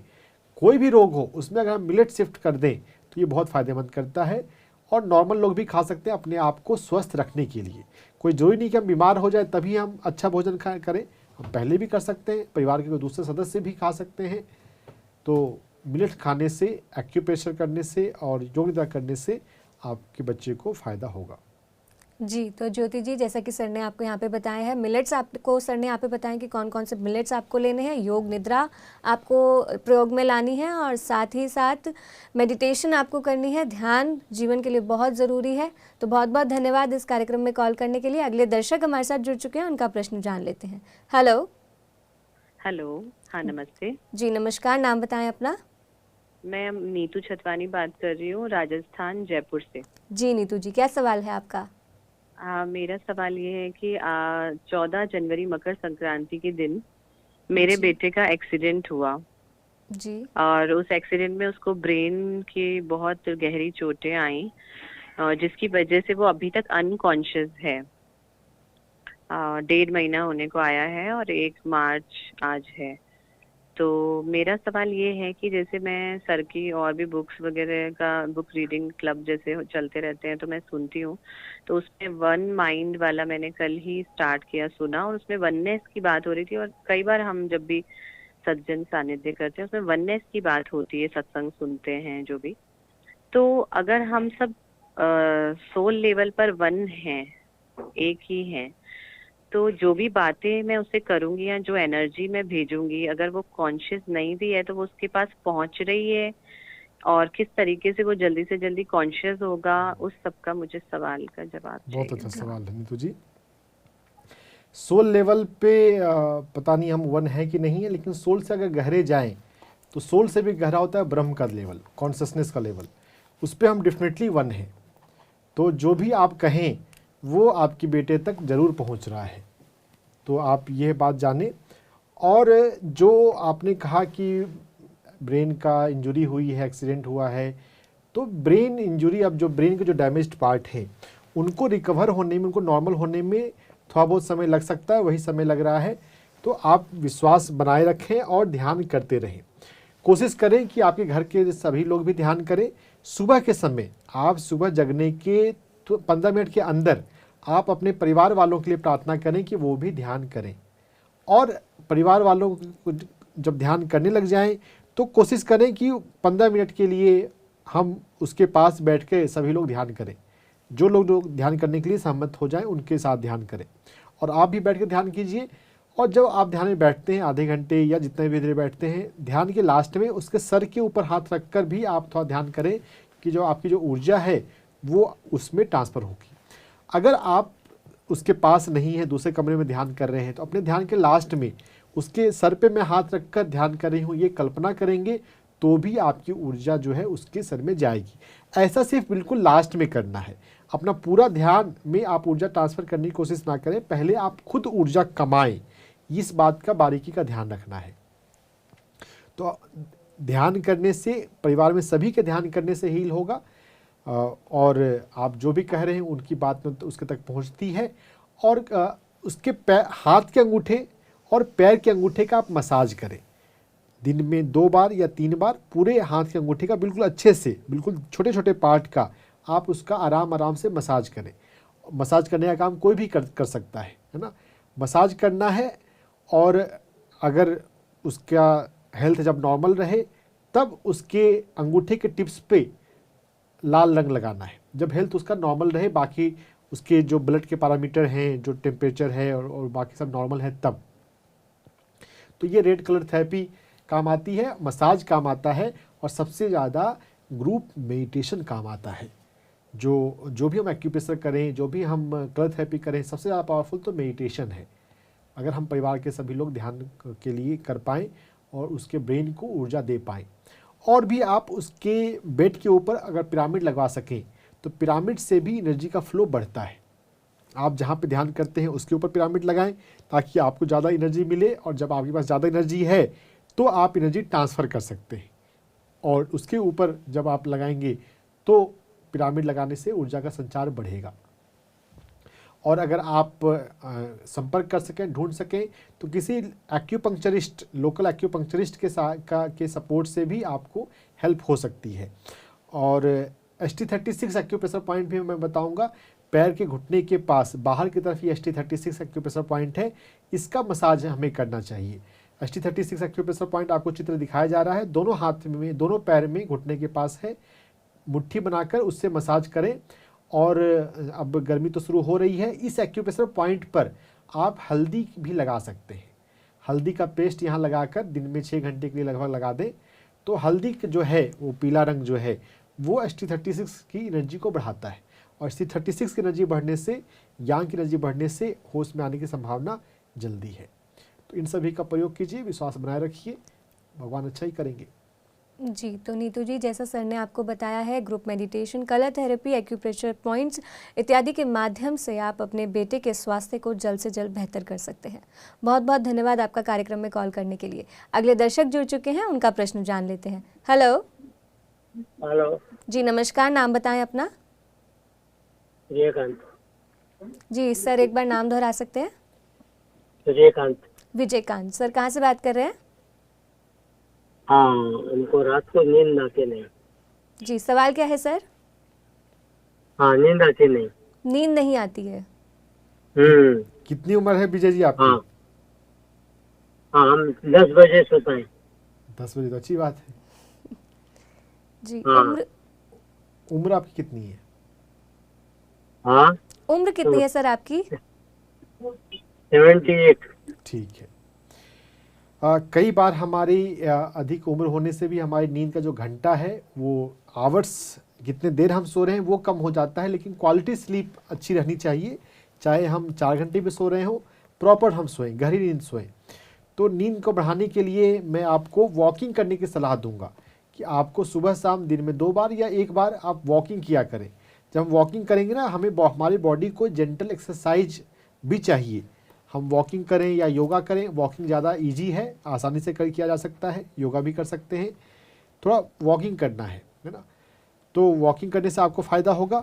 कोई भी रोग हो उसमें अगर हम मिलेट शिफ्ट कर दें तो ये बहुत फ़ायदेमंद करता है। और नॉर्मल लोग भी खा सकते हैं अपने आप को स्वस्थ रखने के लिए। कोई जरूरी नहीं कि हम बीमार हो जाए तभी हम अच्छा भोजन करें, हम पहले भी कर सकते हैं, परिवार के कोई दूसरे सदस्य भी खा सकते हैं। तो मिलेट खाने से, एक्यूप्रेशर करने से और योग निद्रा करने से आपके बच्चे को फ़ायदा होगा। जी, तो ज्योति जी, जैसा कि सर ने आपको यहाँ पे बताया है, मिलेट्स आपको सर ने यहाँ पे बताया कि कौन कौन से मिलेट्स आपको लेने हैं, योग निद्रा आपको प्रयोग में लानी है और साथ ही साथ मेडिटेशन आपको करनी है। ध्यान जीवन के लिए बहुत ज़रूरी है। तो बहुत बहुत धन्यवाद इस कार्यक्रम में कॉल करने के लिए। अगले दर्शक हमारे साथ जुड़ चुके हैं, उनका प्रश्न जान लेते हैं। हेलो। हेलो, हाँ नमस्ते जी नमस्कार, नाम बताएं अपना। मैं नीतू छतवानी बात कर रही हूँ, राजस्थान जयपुर से। जी नीतू जी, क्या सवाल है आपका? मेरा सवाल ये है कि 14 जनवरी मकर संक्रांति के दिन मेरे बेटे का एक्सीडेंट हुआ जी, और उस एक्सीडेंट में उसको ब्रेन की बहुत गहरी चोटें आई, जिसकी वजह से वो अभी तक अनकॉन्शियस है। 1.5 महीना होने को आया है और 1 मार्च आज है। तो मेरा सवाल ये है कि जैसे मैं सर की और भी बुक्स वगैरह का बुक रीडिंग क्लब जैसे चलते रहते हैं तो मैं सुनती हूँ, तो उसमें वन माइंड वाला मैंने कल ही स्टार्ट किया सुना, और उसमें वननेस की बात हो रही थी। और कई बार हम जब भी सज्जन सानिध्य करते हैं उसमें वननेस की बात होती है, सत्संग सुनते हैं जो भी। तो अगर हम सब सोल लेवल पर वन हैं, एक ही हैं, तो जो भी बातें मैं उससे करूंगी या जो एनर्जी मैं भेजूंगी, अगर वो कॉन्शियस नहीं भी है तो वो उसके पास पहुंच रही है, और किस तरीके से वो जल्दी से जल्दी कॉन्शियस होगा, उस सब का मुझे सवाल का जवाब चाहिए। बहुत अच्छा सवाल है नीतू जी। सोल लेवल पे पता नहीं हम वन है कि नहीं है, लेकिन सोल से अगर गहरे जाएं तो सोल से भी गहरा होता है ब्रह्म का लेवल, कॉन्शियसनेस का लेवल, उस पर हम डेफिनेटली वन है। तो जो भी आप कहें वो आपके बेटे तक ज़रूर पहुंच रहा है, तो आप ये बात जानें। और जो आपने कहा कि ब्रेन का इंजरी हुई है, एक्सीडेंट हुआ है, तो ब्रेन इंजरी, अब जो ब्रेन के जो डैमेज्ड पार्ट हैं उनको रिकवर होने में, उनको नॉर्मल होने में थोड़ा बहुत समय लग सकता है, वही समय लग रहा है। तो आप विश्वास बनाए रखें और ध्यान करते रहें। कोशिश करें कि आपके घर के सभी लोग भी ध्यान करें, सुबह के समय, आप सुबह जगने के तो 15 मिनट के अंदर आप अपने परिवार वालों के लिए प्रार्थना करें कि वो भी ध्यान करें। और परिवार वालों को जब ध्यान करने लग जाएं तो कोशिश करें कि 15 मिनट के लिए हम उसके पास बैठ के सभी लोग ध्यान करें। जो लोग ध्यान करने के लिए सहमत हो जाएं उनके साथ ध्यान करें, और आप भी बैठ कर ध्यान कीजिए। और जब आप ध्यान में बैठते हैं, आधे घंटे या जितने भी देर बैठते हैं, ध्यान के लास्ट में उसके सर के ऊपर हाथ रखकर भी आप थोड़ा ध्यान करें कि जो आपकी जो ऊर्जा है वो उसमें ट्रांसफ़र होगी। अगर आप उसके पास नहीं है, दूसरे कमरे में ध्यान कर रहे हैं, तो अपने ध्यान के लास्ट में उसके सर पे मैं हाथ रखकर ध्यान कर रही हूँ ये कल्पना करेंगे तो भी आपकी ऊर्जा जो है उसके सर में जाएगी। ऐसा सिर्फ बिल्कुल लास्ट में करना है। अपना पूरा ध्यान में आप ऊर्जा ट्रांसफ़र करने की कोशिश ना करें, पहले आप खुद ऊर्जा कमाएं, इस बात का बारीकी का ध्यान रखना है। तो ध्यान करने से, परिवार में सभी के ध्यान करने से हील होगा, और आप जो भी कह रहे हैं उनकी बात में तो उसके तक पहुंचती है। और उसके हाथ के अंगूठे और पैर के अंगूठे का आप मसाज करें। दिन में 2 बार या 3 बार पूरे हाथ के अंगूठे का बिल्कुल अच्छे से, बिल्कुल छोटे छोटे पार्ट का आप उसका आराम से मसाज करें। मसाज करने का काम कोई भी कर सकता है ना। मसाज करना है, और अगर उसका हेल्थ जब नॉर्मल रहे तब उसके अंगूठे के टिप्स पे लाल रंग लगाना है। जब हेल्थ उसका नॉर्मल रहे, बाकी उसके जो ब्लड के पैरामीटर हैं, जो टेम्परेचर है और बाकी सब नॉर्मल है तब, तो ये रेड कलर थेरेपी काम आती है, मसाज काम आता है, और सबसे ज़्यादा ग्रुप मेडिटेशन काम आता है। जो भी हम एक्यूप्रेशर करें, जो भी हम कलर थेरेपी करें, सबसे ज़्यादा पावरफुल तो मेडिटेशन है। अगर हम परिवार के सभी लोग ध्यान के लिए कर पाएँ और उसके ब्रेन को ऊर्जा दे पाएँ। और भी आप उसके बेड के ऊपर अगर पिरामिड लगवा सकें तो पिरामिड से भी एनर्जी का फ्लो बढ़ता है। आप जहाँ पे ध्यान करते हैं उसके ऊपर पिरामिड लगाएं ताकि आपको ज़्यादा एनर्जी मिले, और जब आपके पास ज़्यादा एनर्जी है तो आप एनर्जी ट्रांसफ़र कर सकते हैं। और उसके ऊपर जब आप लगाएंगे तो पिरामिड लगाने से ऊर्जा का संचार बढ़ेगा। और अगर आप संपर्क कर सकें, ढूंढ सकें, तो किसी एक्यूपंक्चरिस्ट, लोकल एक्यूपंक्चरिस्ट के सपोर्ट से भी आपको हेल्प हो सकती है। और ST36 एक्यूप्रेशर पॉइंट भी मैं बताऊंगा, पैर के घुटने के पास बाहर की तरफ ये ST36 एक्यूप्रेशर पॉइंट है, इसका मसाज हमें करना चाहिए। ST36 एक्यूप्रेशर पॉइंट आपको चित्र दिखाया जा रहा है, दोनों हाथ में, दोनों पैर में, घुटने के पास है। मुट्ठी बनाकर उससे मसाज करें। और अब गर्मी तो शुरू हो रही है, इस एक्यूप्रेशर पॉइंट पर आप हल्दी भी लगा सकते हैं। हल्दी का पेस्ट यहाँ लगाकर दिन में 6 घंटे के लिए लगभग लगा दें, तो हल्दी जो है वो पीला रंग जो है वो ST36 की एनर्जी को बढ़ाता है। और ST36 की एनर्जी बढ़ने से, यांग की एनर्जी बढ़ने से होश में आने की संभावना जल्दी है। तो इन सभी का प्रयोग कीजिए, विश्वास बनाए रखिए, भगवान अच्छा ही करेंगे। जी, तो नीतू जी, जैसा सर ने आपको बताया है, group meditation, colour therapy, acupressure points इत्यादि के माध्यम से आप अपने बेटे के स्वास्थ्य को जल्द से जल्द बेहतर कर सकते हैं। बहुत बहुत धन्यवाद आपका कार्यक्रम में कॉल करने के लिए। अगले दर्शक जुड़ चुके हैं, उनका प्रश्न जान लेते हैं। हेलो जी, नमस्कार, नाम बताएं अपना। विजयकांत। जी सर, एक बार नाम दोहरा सकते हैं? विजयकांत सर, कहाँ से बात कर रहे हैं? हाँ, उनको रात को नींद आती नहीं। जी, सवाल क्या है सर? हाँ, नींद आती नहीं। नींद नहीं आती है। कितनी उम्र है विजय जी आपकी? हाँ, हम 10 बजे सोते हैं। 10 बजे तो अच्छी बात है जी। हाँ। उम्र आपकी कितनी है? हाँ, उम्र कितनी है सर आपकी? 78। ठीक है। कई बार हमारी अधिक उम्र होने से भी हमारी नींद का जो घंटा है, वो आवर्स, जितने देर हम सो रहे हैं वो कम हो जाता है, लेकिन क्वालिटी स्लीप अच्छी रहनी चाहिए। चाहे हम 4 घंटे भी सो रहे हो, प्रॉपर हम सोएं, गहरी नींद सोएं। तो नींद को बढ़ाने के लिए मैं आपको वॉकिंग करने की सलाह दूंगा कि आपको सुबह शाम दिन में 2 बार या 1 बार आप वॉकिंग किया करें। जब हम वॉकिंग करेंगे ना, हमें हमारी बॉडी को जेंटल एक्सरसाइज भी चाहिए। हम वॉकिंग करें या योगा करें, वॉकिंग ज़्यादा इजी है, आसानी से किया जा सकता है, योगा भी कर सकते हैं। थोड़ा वॉकिंग करना है ना, तो वॉकिंग करने से आपको फ़ायदा होगा।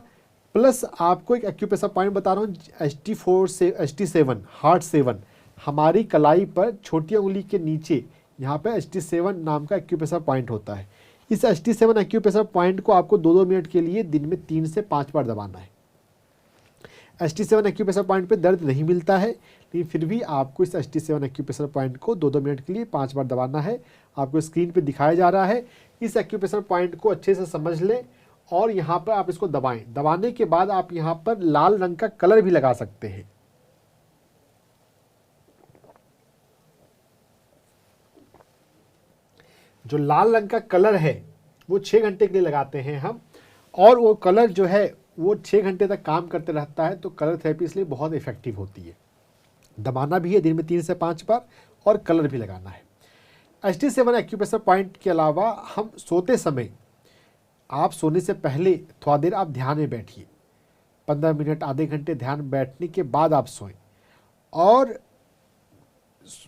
प्लस आपको एक एक्यूप्रेशर पॉइंट बता रहा हूँ, ST4 से ST7, हार्ट 7, हमारी कलाई पर छोटी उंगली के नीचे यहाँ पे ST7 नाम का एक्यूप्रेशर पॉइंट होता है। इस HT7 एक्यूप्रेशर पॉइंट को आपको 2-2 मिनट के लिए दिन में 3 से 5 बार दबाना है। HT7 एक्यूप्रेशर पॉइंट पे दर्द नहीं मिलता है, लेकिन फिर भी आपको इस HT7 एक्यूप्रेशर पॉइंट को 2-2 मिनट के लिए 5 बार दबाना है। आपको स्क्रीन पे दिखाया जा रहा है। इस एक्यूप्रेशर पॉइंट को अच्छे से समझ लें और यहाँ पर आप इसको दबाएं। दबाने के बाद आप यहाँ पर लाल रंग का कलर भी लगा सकते हैं। जो लाल रंग का कलर है वो 6 घंटे के लिए लगाते हैं हम, और वो कलर जो है वो 6 घंटे तक काम करते रहता है। तो कलर थेरेपी इसलिए बहुत इफेक्टिव होती है। दबाना भी है दिन में 3 से 5 बार और कलर भी लगाना है। HT7 एक्यूप्रेशर पॉइंट के अलावा हम सोते समय, आप सोने से पहले थोड़ा देर आप ध्यान में बैठिए। 15 मिनट आधे घंटे ध्यान बैठने के बाद आप सोएं। और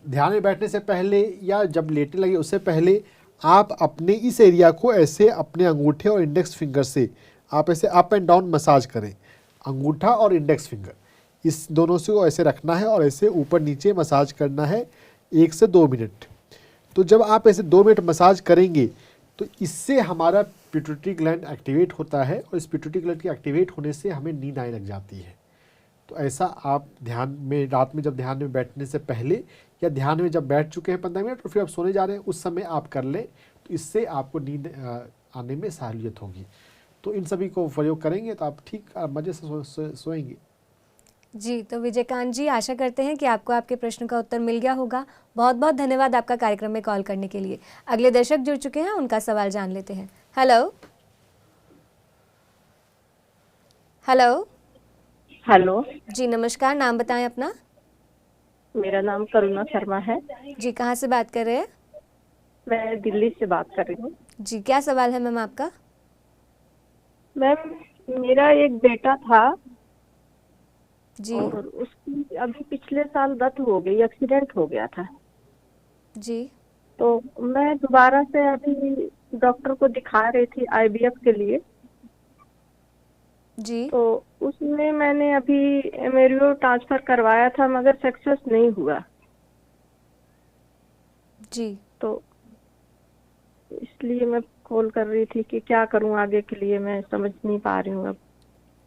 ध्यान में बैठने से पहले या जब लेटने लगे उससे पहले आप अपने इस एरिया को ऐसे अपने अंगूठे और इंडेक्स फिंगर से आप ऐसे अप एंड डाउन मसाज करें। अंगूठा और इंडेक्स फिंगर इस दोनों से ऐसे रखना है और ऐसे ऊपर नीचे मसाज करना है 1 से 2 मिनट। तो जब आप ऐसे 2 मिनट मसाज करेंगे तो इससे हमारा पिट्यूटरी ग्लैंड एक्टिवेट होता है, और इस पिट्यूटरी ग्लैंड के एक्टिवेट होने से हमें नींद आने लग जाती है। तो ऐसा आप ध्यान में रात में जब ध्यान में बैठने से पहले या ध्यान में जब बैठ चुके हैं 15 मिनट और फिर आप सोने जा रहे हैं उस समय आप कर लें, तो इससे आपको नींद आने में सहूलियत होगी। तो इन सभी को प्रयोग करेंगे तो आप ठीक मज़े से सोएंगे। जी, तो विजयकांत जी, आशा करते हैं कि आपको आपके प्रश्न का उत्तर मिल गया होगा। बहुत बहुत धन्यवाद आपका कार्यक्रम में कॉल करने के लिए। अगले दर्शक जुड़ चुके हैं, उनका सवाल जान लेते हैं। हेलो हेलो हेलो जी, नमस्कार। नाम बताएं अपना। मेरा नाम करुणा शर्मा है। जी, कहाँ से बात कर रहे हैं? मैं दिल्ली से बात कर रही हूँ। जी, क्या सवाल है मैम आपका? मैम, मेरा एक बेटा था जी और उसकी अभी पिछले साल डेथ हो गई, एक्सीडेंट हो गया था। जी तो मैं दोबारा से अभी डॉक्टर को दिखा रही थी IVF के लिए। जी तो उसमें मैंने अभी एम्ब्रियो ट्रांसफर करवाया था मगर सक्सेस नहीं हुआ। जी तो इसलिए मैं कॉल कर रही थी कि क्या करूं आगे के लिए, मैं समझ नहीं पा रही हूँ अब।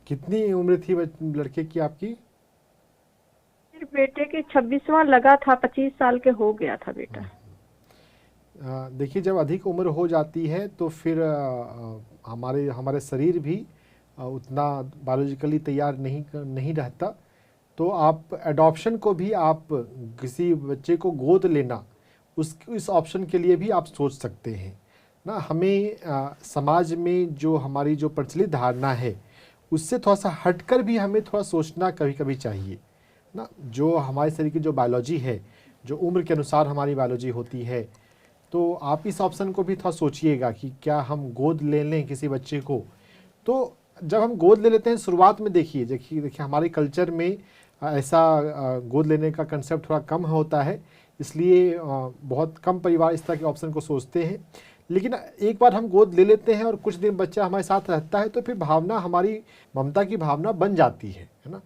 कितनी उम्र थी लड़के की आपकी? मेरे बेटे के 26वां लगा था, 25 साल के हो गया था बेटा। देखिए, जब अधिक उम्र हो जाती है तो फिर हमारे शरीर भी उतना बायोलॉजिकली तैयार नहीं रहता। तो आप एडॉप्शन को भी, आप किसी बच्चे को गोद लेना, इस ऑप्शन के लिए भी आप सोच सकते हैं ना। हमें समाज में जो हमारी जो प्रचलित धारणा है उससे थोड़ा सा हटकर भी हमें थोड़ा सोचना कभी कभी चाहिए ना। जो हमारे शरीर की जो बायोलॉजी है, जो उम्र के अनुसार हमारी बायोलॉजी होती है, तो आप इस ऑप्शन को भी थोड़ा सोचिएगा कि क्या हम गोद ले लें किसी बच्चे को। तो जब हम गोद ले लेते हैं शुरुआत में, देखिए हमारे कल्चर में ऐसा गोद लेने का कंसेप्ट थोड़ा कम होता है, इसलिए बहुत कम परिवार इस तरह के ऑप्शन को सोचते हैं। लेकिन एक बार हम गोद ले लेते हैं और कुछ दिन बच्चा हमारे साथ रहता है तो फिर भावना, हमारी ममता की भावना बन जाती है ना।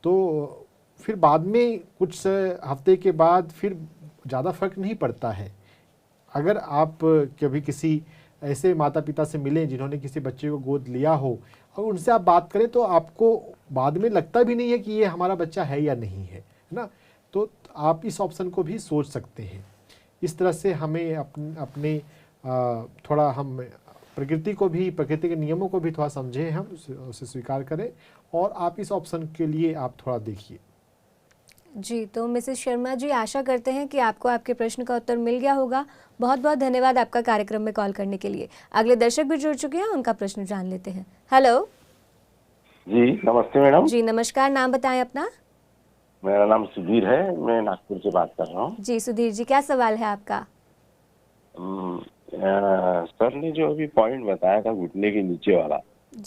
तो फिर बाद में कुछ हफ्ते के बाद फिर ज़्यादा फर्क नहीं पड़ता है। अगर आप कभी किसी ऐसे माता पिता से मिलें जिन्होंने किसी बच्चे को गोद लिया हो और उनसे आप बात करें तो आपको बाद में लगता भी नहीं है कि ये हमारा बच्चा है या नहीं है ना। तो आप इस ऑप्शन को भी सोच सकते हैं। इस तरह से हमें अपने थोड़ा हम प्रकृति के नियमों को भी थोड़ा समझें, हम उसे स्वीकार करें और आप इस ऑप्शन के लिए आप थोड़ा देखिए। जी, तो मिसेस शर्मा जी, आशा करते हैं कि आपको आपके प्रश्न का उत्तर मिल गया होगा। बहुत बहुत धन्यवाद आपका कार्यक्रम में कॉल करने के लिए। अगले दर्शक भी जुड़ चुके हैं, उनका प्रश्न जान लेते हैं। हेलो जी, नमस्ते मैडम। जी, नमस्कार। नाम बताएं अपना। मेरा नाम सुधीर है, मैं नागपुर से बात कर रहा हूँ। जी सुधीर जी, क्या सवाल है आपका? सर ने जो अभी पॉइंट बताया था घुटने के नीचे वाला,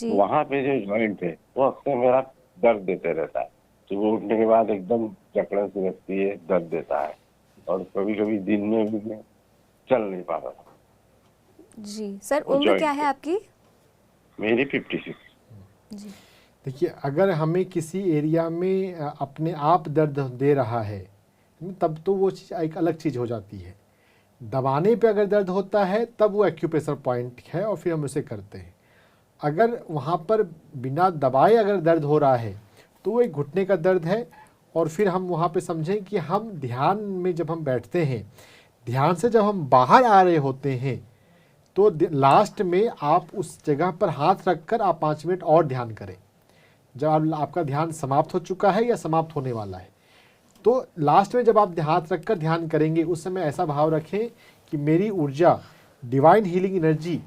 वहाँ पे जो जॉइंट है वो अक्सर मेरा दर्द देते रहता है। सुबह उठने के बाद एकदम जकड़न सी लगती है, दर्द देता है और कभी कभी दिन में भी मैं चल नहीं पा रहा था। जी सर, उम्र क्या है आपकी? मेरी 56। जी देखिए, अगर हमें किसी एरिया में अपने आप दर्द दे रहा है तब तो वो चीज़ एक अलग चीज़ हो जाती है। दबाने पे अगर दर्द होता है तब वो एक्यूप्रेशर पॉइंट है और फिर हम उसे करते हैं। अगर वहाँ पर बिना दबाए अगर दर्द हो रहा है तो वो एक घुटने का दर्द है। और फिर हम वहाँ पे समझें कि हम ध्यान में जब हम बैठते हैं, ध्यान से जब हम बाहर आ रहे होते हैं, तो लास्ट में आप उस जगह पर हाथ रखकर आप 5 मिनट और ध्यान करें। जब आपका ध्यान समाप्त हो चुका है या समाप्त होने वाला है, तो लास्ट में जब आप हाथ रखकर ध्यान करेंगे, उस समय ऐसा भाव रखें कि मेरी ऊर्जा, डिवाइन हीलिंग एनर्जी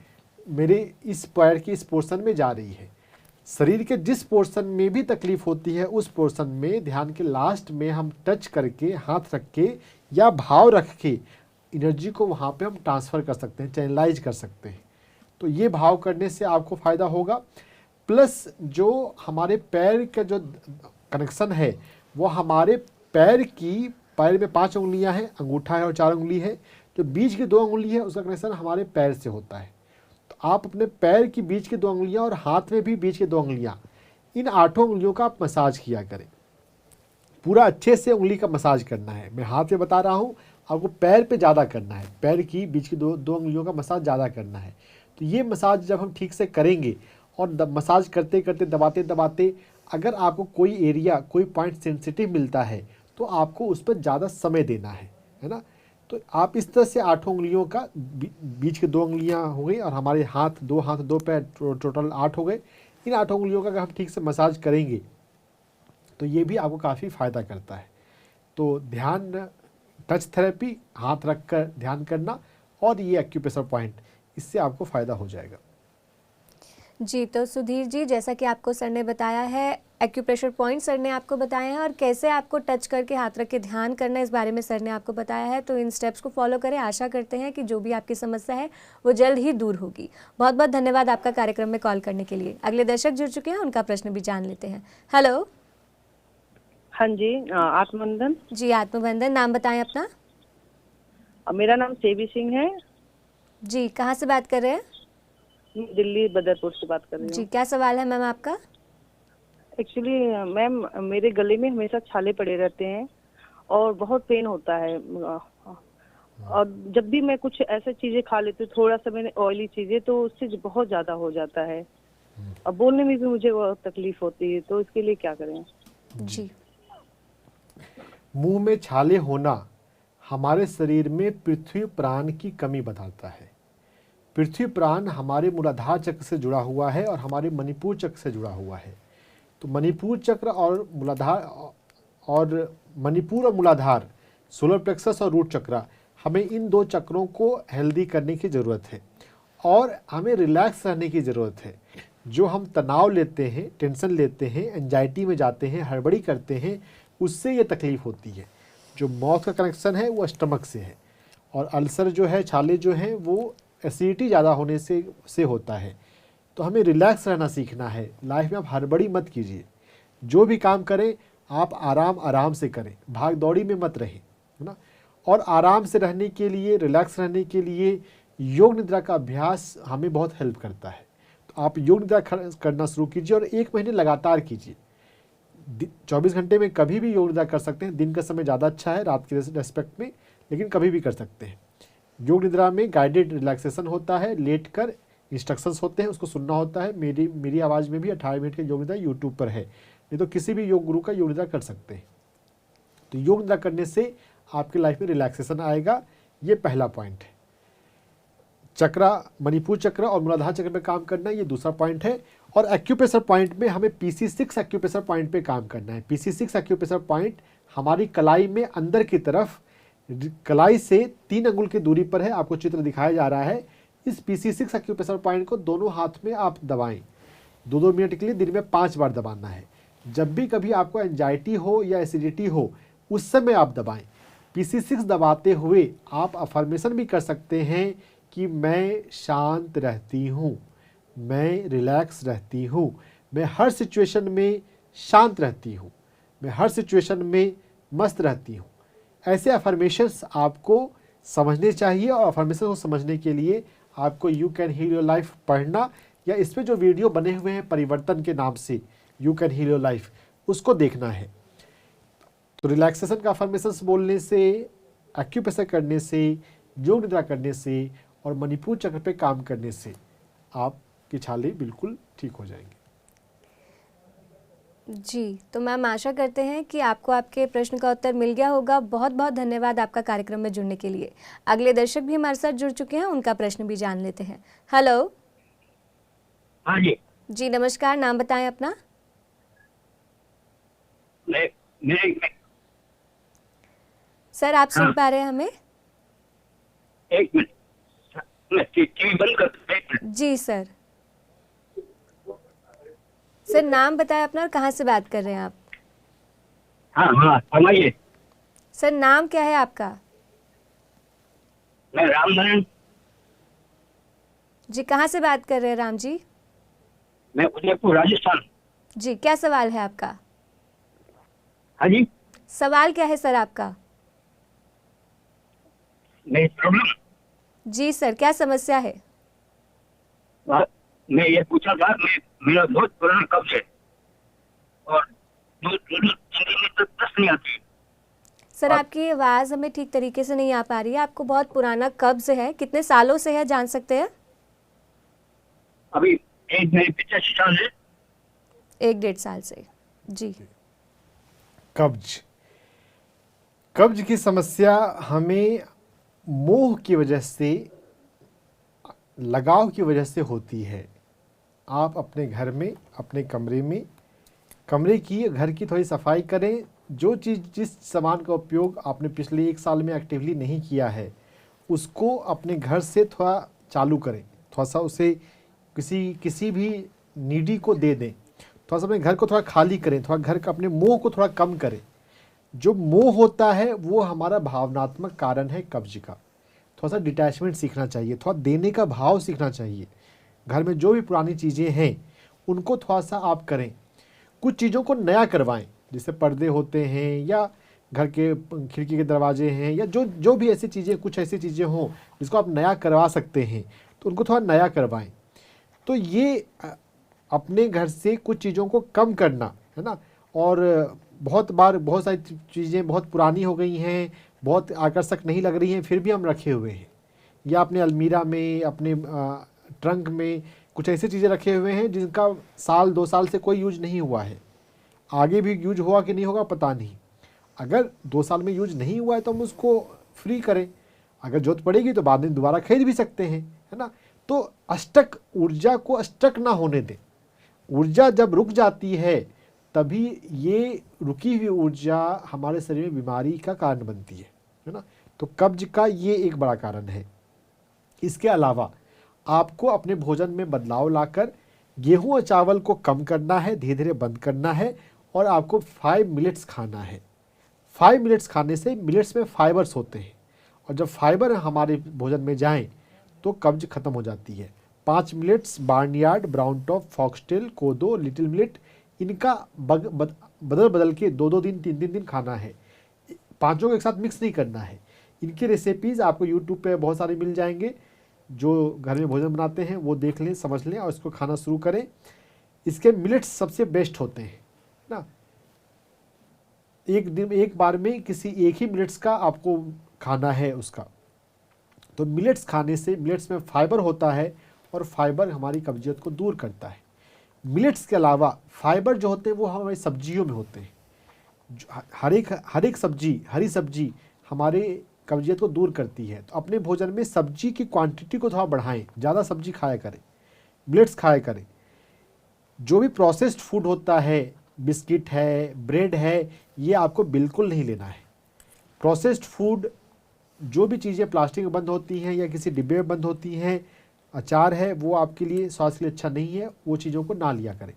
मेरे इस पैर की इस पोर्शन में जा रही है। शरीर के जिस पोर्शन में भी तकलीफ होती है, उस पोर्शन में ध्यान के लास्ट में हम टच करके, हाथ रख के या भाव रख के एनर्जी को वहाँ पे हम ट्रांसफ़र कर सकते हैं, चैनलाइज कर सकते हैं। तो ये भाव करने से आपको फ़ायदा होगा। प्लस जो हमारे पैर का जो कनेक्शन है, वो हमारे पैर में 5 उंगलियां हैं, अंगूठा है और 4 उंगली है। जो बीच की 2 उंगली है उसका कनेक्शन हमारे पैर से होता है। तो आप अपने पैर की बीच की 2 उंगलियां और हाथ में भी बीच की 2 उंगलियां, इन 8 उंगलियों का आप मसाज किया करें। पूरा अच्छे से उंगली का मसाज करना है। मैं हाथ में बता रहा हूँ, आपको पैर पे ज़्यादा करना है, पैर की बीच की 2 उंगलियों का मसाज ज़्यादा करना है। तो ये मसाज जब हम ठीक से करेंगे और मसाज करते करते, दबाते दबाते, अगर आपको कोई एरिया, कोई पॉइंट सेंसिटिव मिलता है तो आपको उस पर ज़्यादा समय देना है ना। तो आप इस तरह से 8 उंगलियों का, बीच की 2 उंगलियां हो गई और हमारे हाथ 2 पैर, टोटल 8 हो गए। इन 8 उंगलियों का अगर हम ठीक से मसाज करेंगे तो ये भी आपको काफ़ी फ़ायदा करता है। तो ध्यान, टच थेरेपी, हाथ रख कर ध्यान करना और ये एक्यूप्रेशर पॉइंट, इससे आपको फ़ायदा हो जाएगा। जी, तो सुधीर जी, जैसा कि आपको सर ने बताया है, एक्यूप्रेशर पॉइंट सर ने आपको बताए हैं और कैसे आपको टच करके हाथ रख के ध्यान करना है, इस बारे में सर ने आपको बताया है। तो इन स्टेप्स को फॉलो करें। आशा करते हैं कि जो भी आपकी समस्या है वो जल्द ही दूर होगी। बहुत बहुत धन्यवाद आपका कार्यक्रम में कॉल करने के लिए। अगले दर्शक जुड़ चुके हैं, उनका प्रश्न भी जान लेते हैं। हेलो। हाँ जी, आत्मबंधन। जी, आत्मबंधन, नाम बताएं अपना। मेरा नाम सेवी सिंह है। जी, कहाँ से बात कर रहे हैं? दिल्ली बदरपुर से बात कर रही हूँ। जी, क्या सवाल है मैम आपका? एक्चुअली मैम, मेरे गले में हमेशा छाले पड़े रहते हैं और बहुत पेन होता है। और जब भी मैं कुछ ऐसी चीजें खा लेती हूँ, थोड़ा सा मैंने ऑयली चीजें, तो उससे बहुत ज्यादा हो जाता है। और बोलने में भी मुझे बहुत तकलीफ होती है। तो इसके लिए क्या करें? जी, मुंह में छाले होना हमारे शरीर में पृथ्वी प्राण की कमी बताता है। पृथ्वी प्राण हमारे मूलाधार चक्र से जुड़ा हुआ है और हमारे मणिपुर चक्र से जुड़ा हुआ है। तो मणिपुर चक्र और मूलाधार, और मणिपुर और मूलाधार, सोलर प्लेक्सस और रूट चक्र, हमें इन 2 चक्रों को हेल्दी करने की ज़रूरत है और हमें रिलैक्स रहने की ज़रूरत है। जो हम तनाव लेते हैं, टेंशन लेते हैं, एंजाइटी में जाते हैं, हड़बड़ी करते हैं, उससे ये तकलीफ़ होती है। जो माउथ का कनेक्शन है वो स्टमक से है और अल्सर जो है, छाले जो हैं, वो एसिडिटी ज़्यादा होने से होता है। तो हमें रिलैक्स रहना सीखना है। लाइफ में आप हड़बड़ी मत कीजिए। जो भी काम करें आप आराम से करें, भाग दौड़ी में मत रहें, है ना। और आराम से रहने के लिए, रिलैक्स रहने के लिए योग निद्रा का अभ्यास हमें बहुत हेल्प करता है। तो आप योग निद्रा करना शुरू कीजिए और 1 महीने लगातार कीजिए। 24 घंटे में कभी भी योग निद्रा कर सकते हैं। दिन का समय ज़्यादा अच्छा है रात के रेस्पेक्ट में, लेकिन कभी भी कर सकते हैं। योग निद्रा में गाइडेड रिलैक्सेशन होता है, लेटकर इंस्ट्रक्शंस होते हैं, उसको सुनना होता है। मेरी आवाज़ में भी 18 मिनट का योग निद्रा यूट्यूब पर है, नहीं तो किसी भी योग गुरु का योग निद्रा कर सकते हैं। तो योग निद्रा करने से आपकी लाइफ में रिलैक्सेशन आएगा। ये पहला पॉइंट है। चक्रा, मणिपुर चक्र और मूलाधार चक्र पे काम करना, ये दूसरा पॉइंट है। और एक्यूप्रेशर पॉइंट में हमें PC6 एक्यूप्रेशर पॉइंट पे काम करना है। PC6 एक्यूप्रेशर पॉइंट हमारी कलाई में अंदर की तरफ, कलाई से 3 अंगुल की दूरी पर है। आपको चित्र दिखाया जा रहा है। इस PC6 एक्यूप्रेशर पॉइंट को दोनों हाथ में आप दबाएं। 2-2 मिनट के लिए दिन में 5 बार दबाना है। जब भी कभी आपको एंजाइटी हो या एसिडिटी हो, उस समय आप दबाएं। PC6 दबाते हुए आप अफर्मेशन भी कर सकते हैं कि मैं शांत रहती हूँ, मैं रिलैक्स रहती हूँ, मैं हर सिचुएशन में शांत रहती हूँ, मैं हर सिचुएशन में मस्त रहती हूँ। ऐसे अफर्मेशंस आपको समझने चाहिए और अफर्मेशन को समझने के लिए आपको you can heal your life पढ़ना, या इस पर जो वीडियो बने हुए हैं परिवर्तन के नाम से, you can heal your life, उसको देखना है। तो रिलैक्सेशन का अफर्मेशंस बोलने से, एक्यूप्रेशर करने से, योग निद्रा करने से और मणिपुर चक्र पे काम करने से आपके छाले बिल्कुल ठीक हो जाएंगे। जी, तो मैम आशा करते हैं कि आपको आपके प्रश्न का उत्तर मिल गया होगा। बहुत बहुत धन्यवाद आपका कार्यक्रम में जुड़ने के लिए। अगले दर्शक भी हमारे साथ जुड़ चुके हैं, उनका प्रश्न भी जान लेते हैं। हेलो। हाँ जी। जी नमस्कार, नाम बताएं अपना। मैं सर आप सुन पा रहे हैं हमें? एक मिनट, मैं टीवी बंद कर। जी सर। सर नाम बताएं अपना और कहाँ से बात कर रहे हैं आप? हाँ फरमाइए। सर नाम क्या है आपका? मैं रामनारायण। जी कहाँ से बात कर रहे हैं राम जी? मैं उदयपुर राजस्थान। जी क्या सवाल है आपका? हाँ जी। सवाल क्या है सर आपका? मेरी प्रॉब्लम। जी सर क्या समस्या है? मैं ये पूछा था, मेरा बहुत पुराना कब्ज है और दस्त नहीं आती। सर आपकी आवाज़ हमें ठीक तरीके से नहीं आ पा रही है। आपको बहुत पुराना कब्ज है, कितने सालों से है जान सकते हैं? अभी 85 साल है। 1-1.5 साल से। जी। कब्ज की समस्या हमें मोह की वजह से, लगाव की वजह से होती है। आप अपने घर में, अपने कमरे की, घर की थोड़ी सफाई करें। जो चीज़, जिस सामान का उपयोग आपने पिछले 1 साल में एक्टिवली नहीं किया है, उसको अपने घर से थोड़ा चालू करें। थोड़ा सा उसे किसी भी नीडी को दे दें। थोड़ा सा अपने घर को थोड़ा खाली करें, थोड़ा घर का अपने मोह को थोड़ा कम करें। जो मोह होता है वो हमारा भावनात्मक कारण है कब्ज का। थोड़ा सा डिटैचमेंट सीखना चाहिए, थोड़ा देने का भाव सीखना चाहिए। घर में जो भी पुरानी चीज़ें हैं उनको थोड़ा सा आप करें। कुछ चीज़ों को नया करवाएं, जैसे पर्दे होते हैं या घर के खिड़की के दरवाजे हैं या जो भी ऐसी चीज़ें, कुछ ऐसी चीज़ें हों जिसको आप नया करवा सकते हैं तो उनको थोड़ा नया करवाएं। तो ये अपने घर से कुछ चीज़ों को कम करना है ना। और बहुत सारी चीज़ें बहुत पुरानी हो गई हैं, बहुत आकर्षक नहीं लग रही हैं, फिर भी हम रखे हुए हैं, या अपने अलमीरा में, अपने ट्रंक में कुछ ऐसी चीज़ें रखे हुए हैं जिनका 1-2 साल से कोई यूज नहीं हुआ है। आगे भी यूज हुआ कि नहीं होगा पता नहीं। अगर 2 साल में यूज नहीं हुआ है तो हम उसको फ्री करें। अगर जरूरत पड़ेगी तो बाद में दोबारा खरीद भी सकते हैं, है ना। तो अष्टक, ऊर्जा को अष्टक ना होने दें। ऊर्जा जब रुक जाती है तभी ये रुकी हुई ऊर्जा हमारे शरीर में बीमारी का कारण बनती है ना। तो कब्ज का ये एक बड़ा कारण है। इसके अलावा आपको अपने भोजन में बदलाव लाकर गेहूं और चावल को कम करना है, धीरे धीरे बंद करना है और आपको 5 मिलेट्स खाना है। 5 मिलेट्स खाने से, मिलेट्स में फाइबर्स होते हैं और जब फाइबर हमारे भोजन में जाएं तो कब्ज खत्म हो जाती है। 5 millets, barnyard, brown top, foxtail, कोदो, लिटिल मिलेट, इनका बदल के 2-2 दिन, 3-3 दिन खाना है। 5 को एक साथ मिक्स नहीं करना है। इनकी रेसिपीज़ आपको यूट्यूब पे बहुत सारे मिल जाएंगे। जो घर में भोजन बनाते हैं वो देख लें, समझ लें और इसको खाना शुरू करें। इसके मिलेट्स सबसे बेस्ट होते हैं ना। एक बार में एक ही मिलेट्स का आपको खाना है उसका। तो मिलेट्स खाने से, मिलेट्स में फाइबर होता है और फाइबर हमारी कब्जियत को दूर करता है। मिलेट्स के अलावा फाइबर जो होते हैं वो हमारी सब्जियों में होते हैं। हर एक सब्जी, हरी सब्जी हमारे कब्जियत को दूर करती है। तो अपने भोजन में सब्जी की क्वांटिटी को थोड़ा बढ़ाएं, ज़्यादा सब्जी खाया करें, मिलेट्स खाया करें। जो भी प्रोसेस्ड फूड होता है, बिस्किट है, ब्रेड है, ये आपको बिल्कुल नहीं लेना है। प्रोसेस्ड फूड, जो भी चीज़ें प्लास्टिक में बंद होती हैं या किसी डिब्बे में बंद होती हैं, अचार है, वो आपके लिए, स्वास्थ्य के लिए अच्छा नहीं है। वो चीज़ों को ना लिया करें।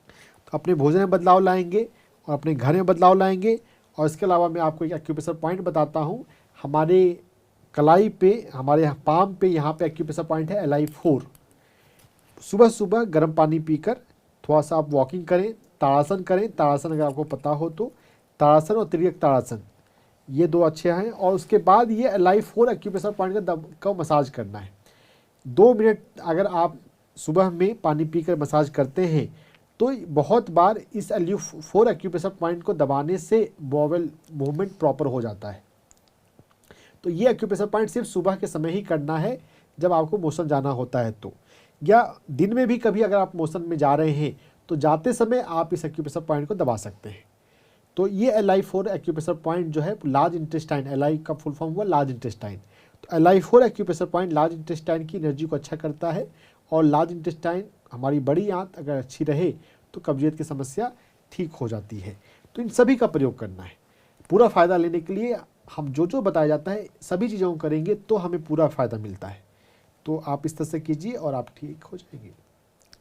तो अपने भोजन में बदलाव लाएंगे और अपने घर में बदलाव लाएंगे। और इसके अलावा मैं आपको एक एक्यूप्रेशर पॉइंट बताता हूँ। हमारे कलाई पे, हमारे पाम पे, यहाँ पे एक्यूप्रेशर पॉइंट है LI4। सुबह सुबह गर्म पानी पीकर थोड़ा सा आप वॉकिंग करें, ताड़ासन करें। ताड़ासन अगर आपको पता हो तो ताड़ासन और तिर्यक ताड़ासन, ये 2 अच्छे हैं। और उसके बाद ये LI4 एक्यूप्रेशर पॉइंट का मसाज करना है। 2 मिनट अगर आप सुबह में पानी पीकर मसाज करते हैं तो बहुत बार इस LI4 एक्यूप्रेशर पॉइंट को दबाने से बॉवेल मूवमेंट प्रॉपर हो जाता है। तो ये एक्यूप्रेशर पॉइंट सिर्फ सुबह के समय ही करना है जब आपको मोशन जाना होता है तो, या दिन में भी कभी अगर आप मोशन में जा रहे हैं तो जाते समय आप इस एक्यूप्रेशर पॉइंट को दबा सकते हैं। तो ये LI4 एक्यूप्रेशर पॉइंट जो है लार्ज इंटेस्टाइन, LI का फुल फॉर्म हुआ लार्ज इंटेस्टाइन, तो LI4 acupressure point large intestine की एनर्जी को अच्छा करता है। और लार्ज इंटेस्टाइन हमारी बड़ी आंत अगर अच्छी रहे तो कब्जियत की समस्या ठीक हो जाती है। तो इन सभी का प्रयोग करना है। पूरा फ़ायदा लेने के लिए हम जो बताया जाता है सभी चीज़ों को करेंगे तो हमें पूरा फ़ायदा मिलता है। तो आप इस तरह से कीजिए और आप ठीक हो जाएंगे।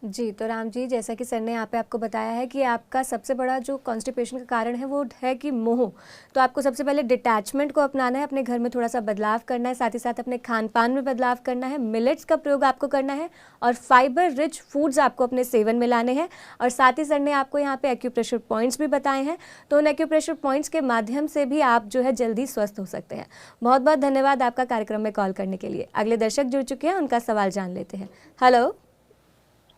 जी, तो राम जी, जैसा कि सर ने यहाँ पे आपको बताया है कि आपका सबसे बड़ा जो कॉन्स्टिपेशन का कारण है वो है कि मोह, तो आपको सबसे पहले डिटैचमेंट को अपनाना है, अपने घर में थोड़ा सा बदलाव करना है, साथ ही साथ अपने खान पान में बदलाव करना है, मिलेट्स का प्रयोग आपको करना है और फाइबर रिच फूड्स आपको अपने सेवन में लाने हैं। और साथ ही सर ने आपको यहाँ पे एक्यूप्रेशर पॉइंट्स भी बताए हैं, तो उन एक्यूप्रेशर पॉइंट्स के माध्यम से भी आप जो है जल्दी स्वस्थ हो सकते हैं। बहुत बहुत धन्यवाद आपका कार्यक्रम में कॉल करने के लिए। अगले दर्शक जुड़ चुके हैं, उनका सवाल जान लेते हैं। हेलो।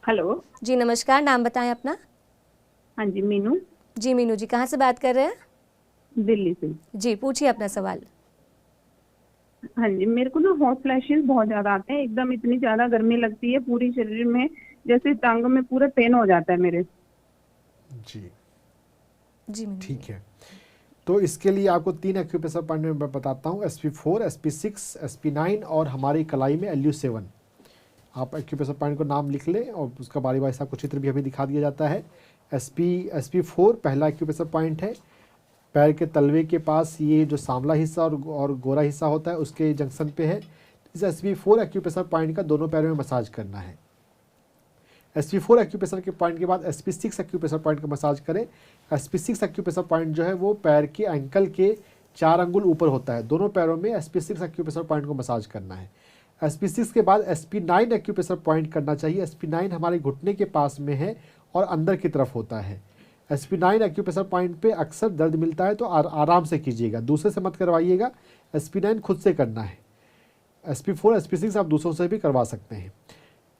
हेलो जी नमस्कार, नाम बताएं अपना। हाँ जी, मीनू। जी मीनू जी, कहाँ से बात कर रहे हैं? दिल्ली से। जी पूछिए अपना सवाल। हाँ जी, मेरे को ना हॉट फ्लैशेस बहुत ज्यादा आते हैं, एकदम इतनी ज्यादा गर्मी लगती है पूरी शरीर में, जैसे टांगों में पूरा पेन हो जाता है मेरे। जी ठीक है, तो इसके लिए आपको 3 एक्यूप्रेशर पॉइंट में बताता हूँ, SP4, SP6, SP9 और हमारी कलाई में LU7। आप एक्यूप्रेशर पॉइंट को नाम लिख लें और उसका बारी बारी से आपको चित्र भी अभी दिखा दिया जाता है। SP4 पहला एक्यूप्रेशर पॉइंट है, पैर के तलवे के पास ये जो सांवला हिस्सा और गोरा हिस्सा होता है उसके जंक्शन पे है। इस SP4 एक्यूप्रेशर पॉइंट का दोनों पैरों में मसाज करना है। SP4 एक्यूप्रेशर के पॉइंट के बाद SP6 एक्यूप्रेशर पॉइंट का मसाज करें। SP6 एक्यूप्रेशर पॉइंट जो है वो पैर के एंकल के 4 अंगुल ऊपर होता है, दोनों पैरों में SP6 एक्यूप्रेशर पॉइंट को मसाज करना है। SP6 के बाद SP9 एक्यूप्रेशर पॉइंट करना चाहिए। SP9 हमारे घुटने के पास में है और अंदर की तरफ होता है। SP9 एक्यूप्रेशर पॉइंट पे अक्सर दर्द मिलता है तो आराम से कीजिएगा, दूसरे से मत करवाइएगा। SP9 खुद से करना है। SP4 SP6 आप दूसरों से भी करवा सकते हैं।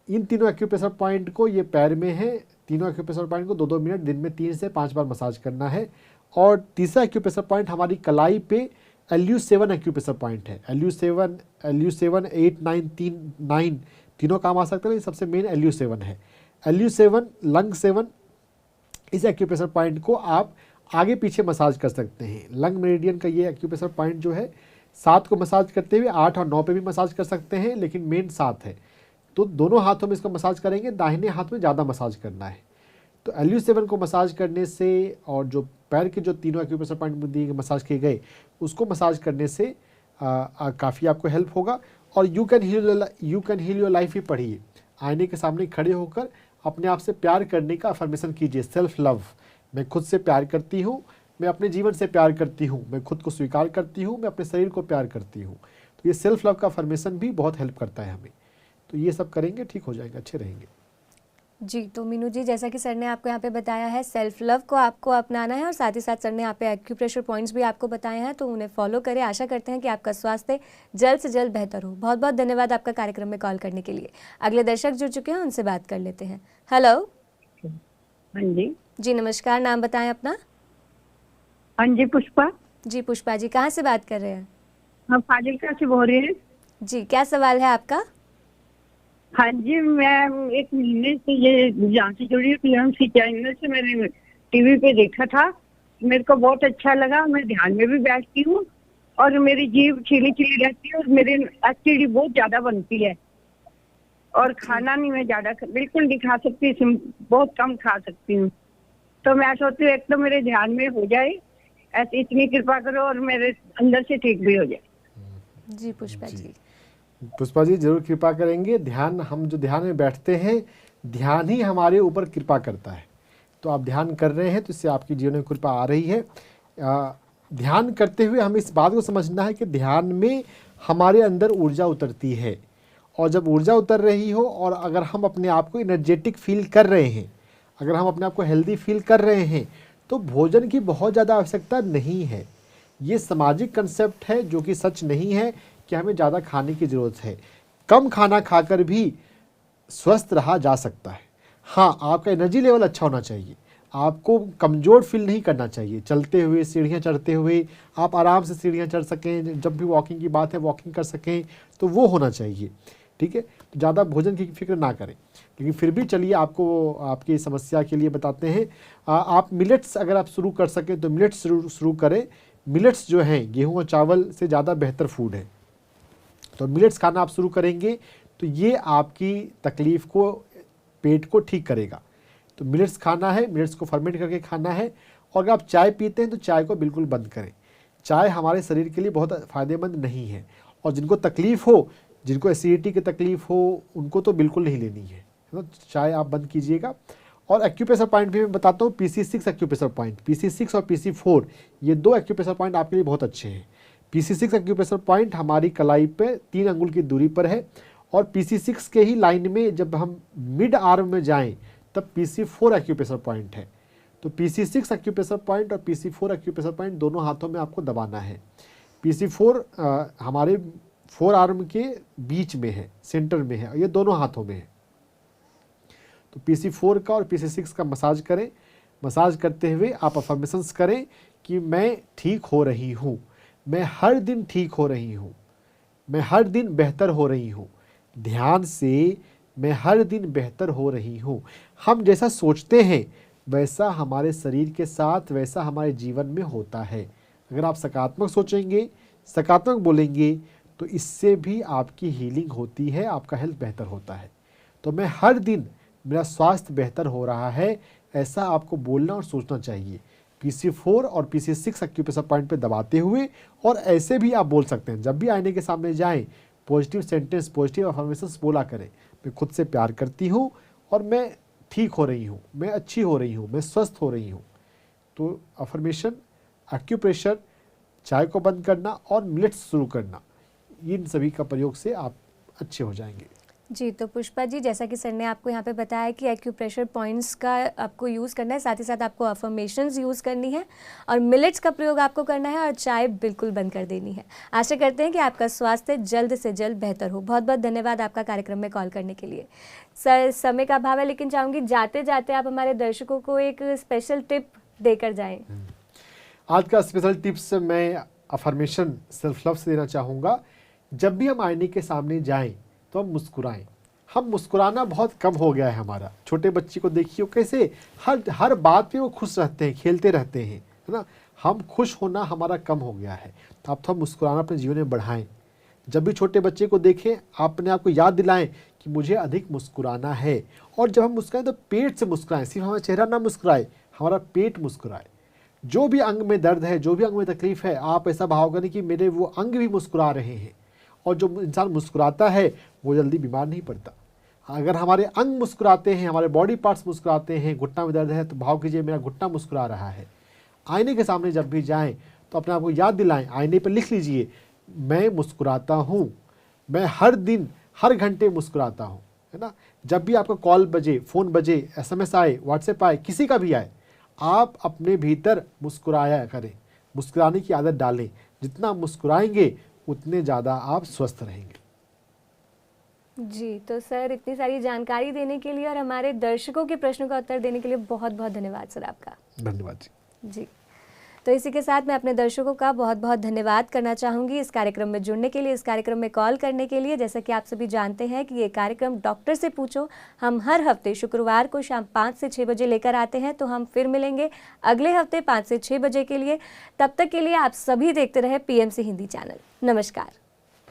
इन तीनों एक्यूप्रेशर पॉइंट को, ये पैर में है, तीनों एक्यूप्रेशर पॉइंट को 2-2 मिनट दिन में 3 से 5 बार मसाज करना है। और तीसरा एक्यूप्रेशर पॉइंट हमारी कलाई पे LU7 एक्यूप्रेशर पॉइंट है। LU7 8 9 9 तीनों काम आ सकते हैं, लेकिन सबसे मेन LU7 है। LU7 लंग 7, इस एक्यूप्रेशर पॉइंट को आप आगे पीछे मसाज कर सकते हैं। लंग मेरिडियन का ये एक्यूप्रेशर पॉइंट जो है 7 को मसाज करते हुए 8 और 9 पे भी मसाज कर सकते हैं, लेकिन मेन 7 है। तो दोनों हाथों में इसको मसाज करेंगे, दाहिने हाथ में ज़्यादा मसाज करना है। तो LU7 को मसाज करने से और जो पैर के जो तीनों एक्यूप्रेशर पॉइंट दिए मसाज किए गए उसको मसाज करने से काफ़ी आपको हेल्प होगा। और you can heal your life ही पढ़िए। आईने के सामने खड़े होकर अपने आप से प्यार करने का अफर्मेशन कीजिए। सेल्फ लव, मैं खुद से प्यार करती हूँ, मैं अपने जीवन से प्यार करती हूँ, मैं खुद को स्वीकार करती हूँ, मैं अपने शरीर को प्यार करती हूँ। तो ये सेल्फ लव का अफर्मेशन भी बहुत हेल्प करता है हमें। तो ये सब करेंगे, ठीक हो जाएगा, अच्छे रहेंगे। जी, तो मीनू जी, जैसा कि सर ने आपको यहाँ पे बताया है, सेल्फ लव को आपको अपनाना है और साथ ही साथ सर ने यहाँ पे एक्यूप्रेशर पॉइंट्स भी आपको बताए हैं, तो उन्हें फॉलो करें। आशा करते हैं कि आपका स्वास्थ्य जल्द से जल्द बेहतर हो। बहुत बहुत धन्यवाद आपका कार्यक्रम में कॉल करने के लिए। अगले दर्शक जुड़ चुके हैं, उनसे बात कर लेते हैं। हेलो। हाँ जी। जी नमस्कार, नाम बताएं अपना। हाँ जी, पुष्पा। जी पुष्पा जी, कहाँ से बात कर रहे हैं? हम फाजिलका से बोल रहे हैं। जी, क्या सवाल है आपका? हाँ जी, मैं एक महीने से ये झांसी जुड़ी TMC चैनल से मैंने टीवी पे देखा था, मेरे को बहुत अच्छा लगा। मैं ध्यान में भी बैठती हूँ और मेरी जीभ खिली खिली रहती है और मेरी एसिडिटी बहुत ज्यादा बनती है और खाना नहीं मैं ज्यादा बिल्कुल नहीं खा सकती, बहुत कम खा सकती हूँ। तो मैं सोचती हूँ एक तो मेरे ध्यान में हो जाए, ऐसी इतनी कृपा करो और मेरे अंदर से ठीक भी हो जाए। जी पुष्पा जी। पुष्पा जी जरूर कृपा करेंगे। ध्यान, हम जो ध्यान में बैठते हैं, ध्यान ही हमारे ऊपर कृपा करता है। तो आप ध्यान कर रहे हैं तो इससे आपकी जीवन में कृपा आ रही है। ध्यान करते हुए हमें इस बात को समझना है कि ध्यान में हमारे अंदर ऊर्जा उतरती है, और जब ऊर्जा उतर रही हो और अगर हम अपने आप को एनर्जेटिक फील कर रहे हैं, अगर हम अपने आप को हेल्दी फील कर रहे हैं, तो भोजन की बहुत ज़्यादा आवश्यकता नहीं है। ये सामाजिक कंसेप्ट है जो कि सच नहीं है कि हमें ज़्यादा खाने की ज़रूरत है। कम खाना खाकर भी स्वस्थ रहा जा सकता है। हाँ, आपका एनर्जी लेवल अच्छा होना चाहिए, आपको कमज़ोर फील नहीं करना चाहिए। चलते हुए, सीढ़ियाँ चढ़ते हुए आप आराम से सीढ़ियाँ चढ़ सकें, जब भी वॉकिंग की बात है वॉकिंग कर सकें, तो वो होना चाहिए। ठीक है, ज़्यादा भोजन की फिक्र ना करें। लेकिन फिर भी चलिए आपको आपकी समस्या के लिए बताते हैं। आप मिलेट्स अगर आप शुरू कर सकें तो मिलेट्स शुरू करें। मिलेट्स जो हैं गेहूँ और चावल से ज़्यादा बेहतर फूड है, तो मिलेट्स खाना आप शुरू करेंगे तो ये आपकी तकलीफ़ को, पेट को ठीक करेगा। तो मिलेट्स खाना है, मिलेट्स को फर्मेंट करके खाना है। और अगर आप चाय पीते हैं तो चाय को बिल्कुल बंद करें। चाय हमारे शरीर के लिए बहुत फ़ायदेमंद नहीं है, और जिनको तकलीफ़ हो, जिनको एसिडिटी की तकलीफ़ हो, उनको तो बिल्कुल नहीं लेनी है ना, चाय आप बंद कीजिएगा। और एक्यूप्रेशर पॉइंट भी मैं बताता हूँ, PC6 एक्यूप्रेशर पॉइंट, PC6 और PC4 ये 2 एक्यूप्रेशर पॉइंट आपके लिए बहुत अच्छे हैं। PC6 एक्यूप्रेशर पॉइंट हमारी कलाई पे 3 अंगुल की दूरी पर है, और PC6 के ही लाइन में जब हम मिड आर्म में जाएं तब PC4 एक्यूप्रेशर पॉइंट है। तो PC6 एक्यूप्रेशर पॉइंट और PC4 एक्यूप्रेशर पॉइंट दोनों हाथों में आपको दबाना है। PC4 हमारे 4 आर्म के बीच में है, सेंटर में है, ये दोनों हाथों में है। तो PC4 का और PC6 का मसाज करें। मसाज करते हुए आप अफर्मेशंस करें कि मैं ठीक हो रही हूँ, मैं हर दिन ठीक हो रही हूँ, मैं हर दिन बेहतर हो रही हूँ। ध्यान से, मैं हर दिन बेहतर हो रही हूँ। हम जैसा सोचते हैं वैसा हमारे शरीर के साथ, वैसा हमारे जीवन में होता है। अगर आप सकारात्मक सोचेंगे, सकारात्मक बोलेंगे, तो इससे भी आपकी हीलिंग होती है, आपका हेल्थ बेहतर होता है। तो मैं हर दिन, मेरा स्वास्थ्य बेहतर हो रहा है, ऐसा आपको बोलना और सोचना चाहिए। PC4 और PC6 एक्यूप्रेशर पॉइंट पे दबाते हुए, और ऐसे भी आप बोल सकते हैं, जब भी आईने के सामने जाएं, पॉजिटिव सेंटेंस, पॉजिटिव अफर्मेशंस बोला करें। मैं खुद से प्यार करती हूँ, और मैं ठीक हो रही हूँ, मैं अच्छी हो रही हूँ, मैं स्वस्थ हो रही हूँ। तो अफर्मेशन, एक्यूप्रेशर, चाय को बंद करना और मिलेट्स शुरू करना, इन सभी का प्रयोग से आप अच्छे हो जाएंगे। जी, तो पुष्पा जी, जैसा कि सर ने आपको यहाँ पे बताया कि एक्यूप्रेशर पॉइंट्स का आपको यूज़ करना है, साथ ही साथ आपको अफर्मेशंस यूज़ करनी है, और मिलेट्स का प्रयोग आपको करना है, और चाय बिल्कुल बंद कर देनी है। आशा करते हैं कि आपका स्वास्थ्य जल्द से जल्द बेहतर हो। बहुत बहुत धन्यवाद आपका कार्यक्रम में कॉल करने के लिए। सर, समय का अभाव है, लेकिन चाहूँगी जाते जाते आप हमारे दर्शकों को एक स्पेशल टिप देकर जाएँ। आज का स्पेशल टिप्स मैं अफर्मेशन, सेल्फ लव से देना चाहूँगा। जब भी हम आईने के सामने जाएं तो हम मुस्कुराएं। हम मुस्कुराना बहुत कम हो गया है हमारा। छोटे बच्चे को देखिए, कैसे हर बात पे वो खुश रहते हैं, खेलते रहते हैं, है ना। हम खुश होना हमारा कम हो गया है। तो आप थोड़ा मुस्कुराना अपने जीवन में बढ़ाएं। जब भी छोटे बच्चे को देखें, आप अपने आप को याद दिलाएं कि मुझे अधिक मुस्कुराना है। और जब हम मुस्कुराएं तो पेट से मुस्कुराएं, सिर्फ हमारा चेहरा ना मुस्कुराए, हमारा पेट मुस्कुराए। जो भी अंग में दर्द है, जो भी अंग में तकलीफ है, आप ऐसा भाव करें कि मेरे वो अंग भी मुस्कुरा रहे हैं। और जो इंसान मुस्कुराता है वो जल्दी बीमार नहीं पड़ता। अगर हमारे अंग मुस्कुराते हैं, हमारे बॉडी पार्ट्स मुस्कुराते हैं, घुटना में दर्द है, तो भाव कीजिए मेरा घुटना मुस्कुरा रहा है। आईने के सामने जब भी जाएं तो अपने आप को याद दिलाएं, आईने पर लिख लीजिए, मैं मुस्कुराता हूँ, मैं हर दिन, हर घंटे मुस्कुराता हूँ, है ना। जब भी आपका कॉल बजे, फ़ोन बजे, SMS आए, व्हाट्सएप आए, किसी का भी आए, आप अपने भीतर मुस्कुराया करें, मुस्कुराने की आदत डालें। जितना मुस्कुराएंगे उतने ज़्यादा आप स्वस्थ रहेंगे। जी, तो सर, इतनी सारी जानकारी देने के लिए और हमारे दर्शकों के प्रश्नों का उत्तर देने के लिए बहुत बहुत धन्यवाद सर आपका। धन्यवाद जी। जी, तो इसी के साथ मैं अपने दर्शकों का बहुत बहुत धन्यवाद करना चाहूँगी इस कार्यक्रम में जुड़ने के लिए, इस कार्यक्रम में कॉल करने के लिए। जैसा कि आप सभी जानते हैं कि ये कार्यक्रम डॉक्टर से पूछो हम हर हफ्ते शुक्रवार को शाम 5 से 6 बजे लेकर आते हैं। तो हम फिर मिलेंगे अगले हफ्ते 5 से 6 बजे के लिए। तब तक के लिए आप सभी देखते रहे PMC हिंदी चैनल। नमस्कार।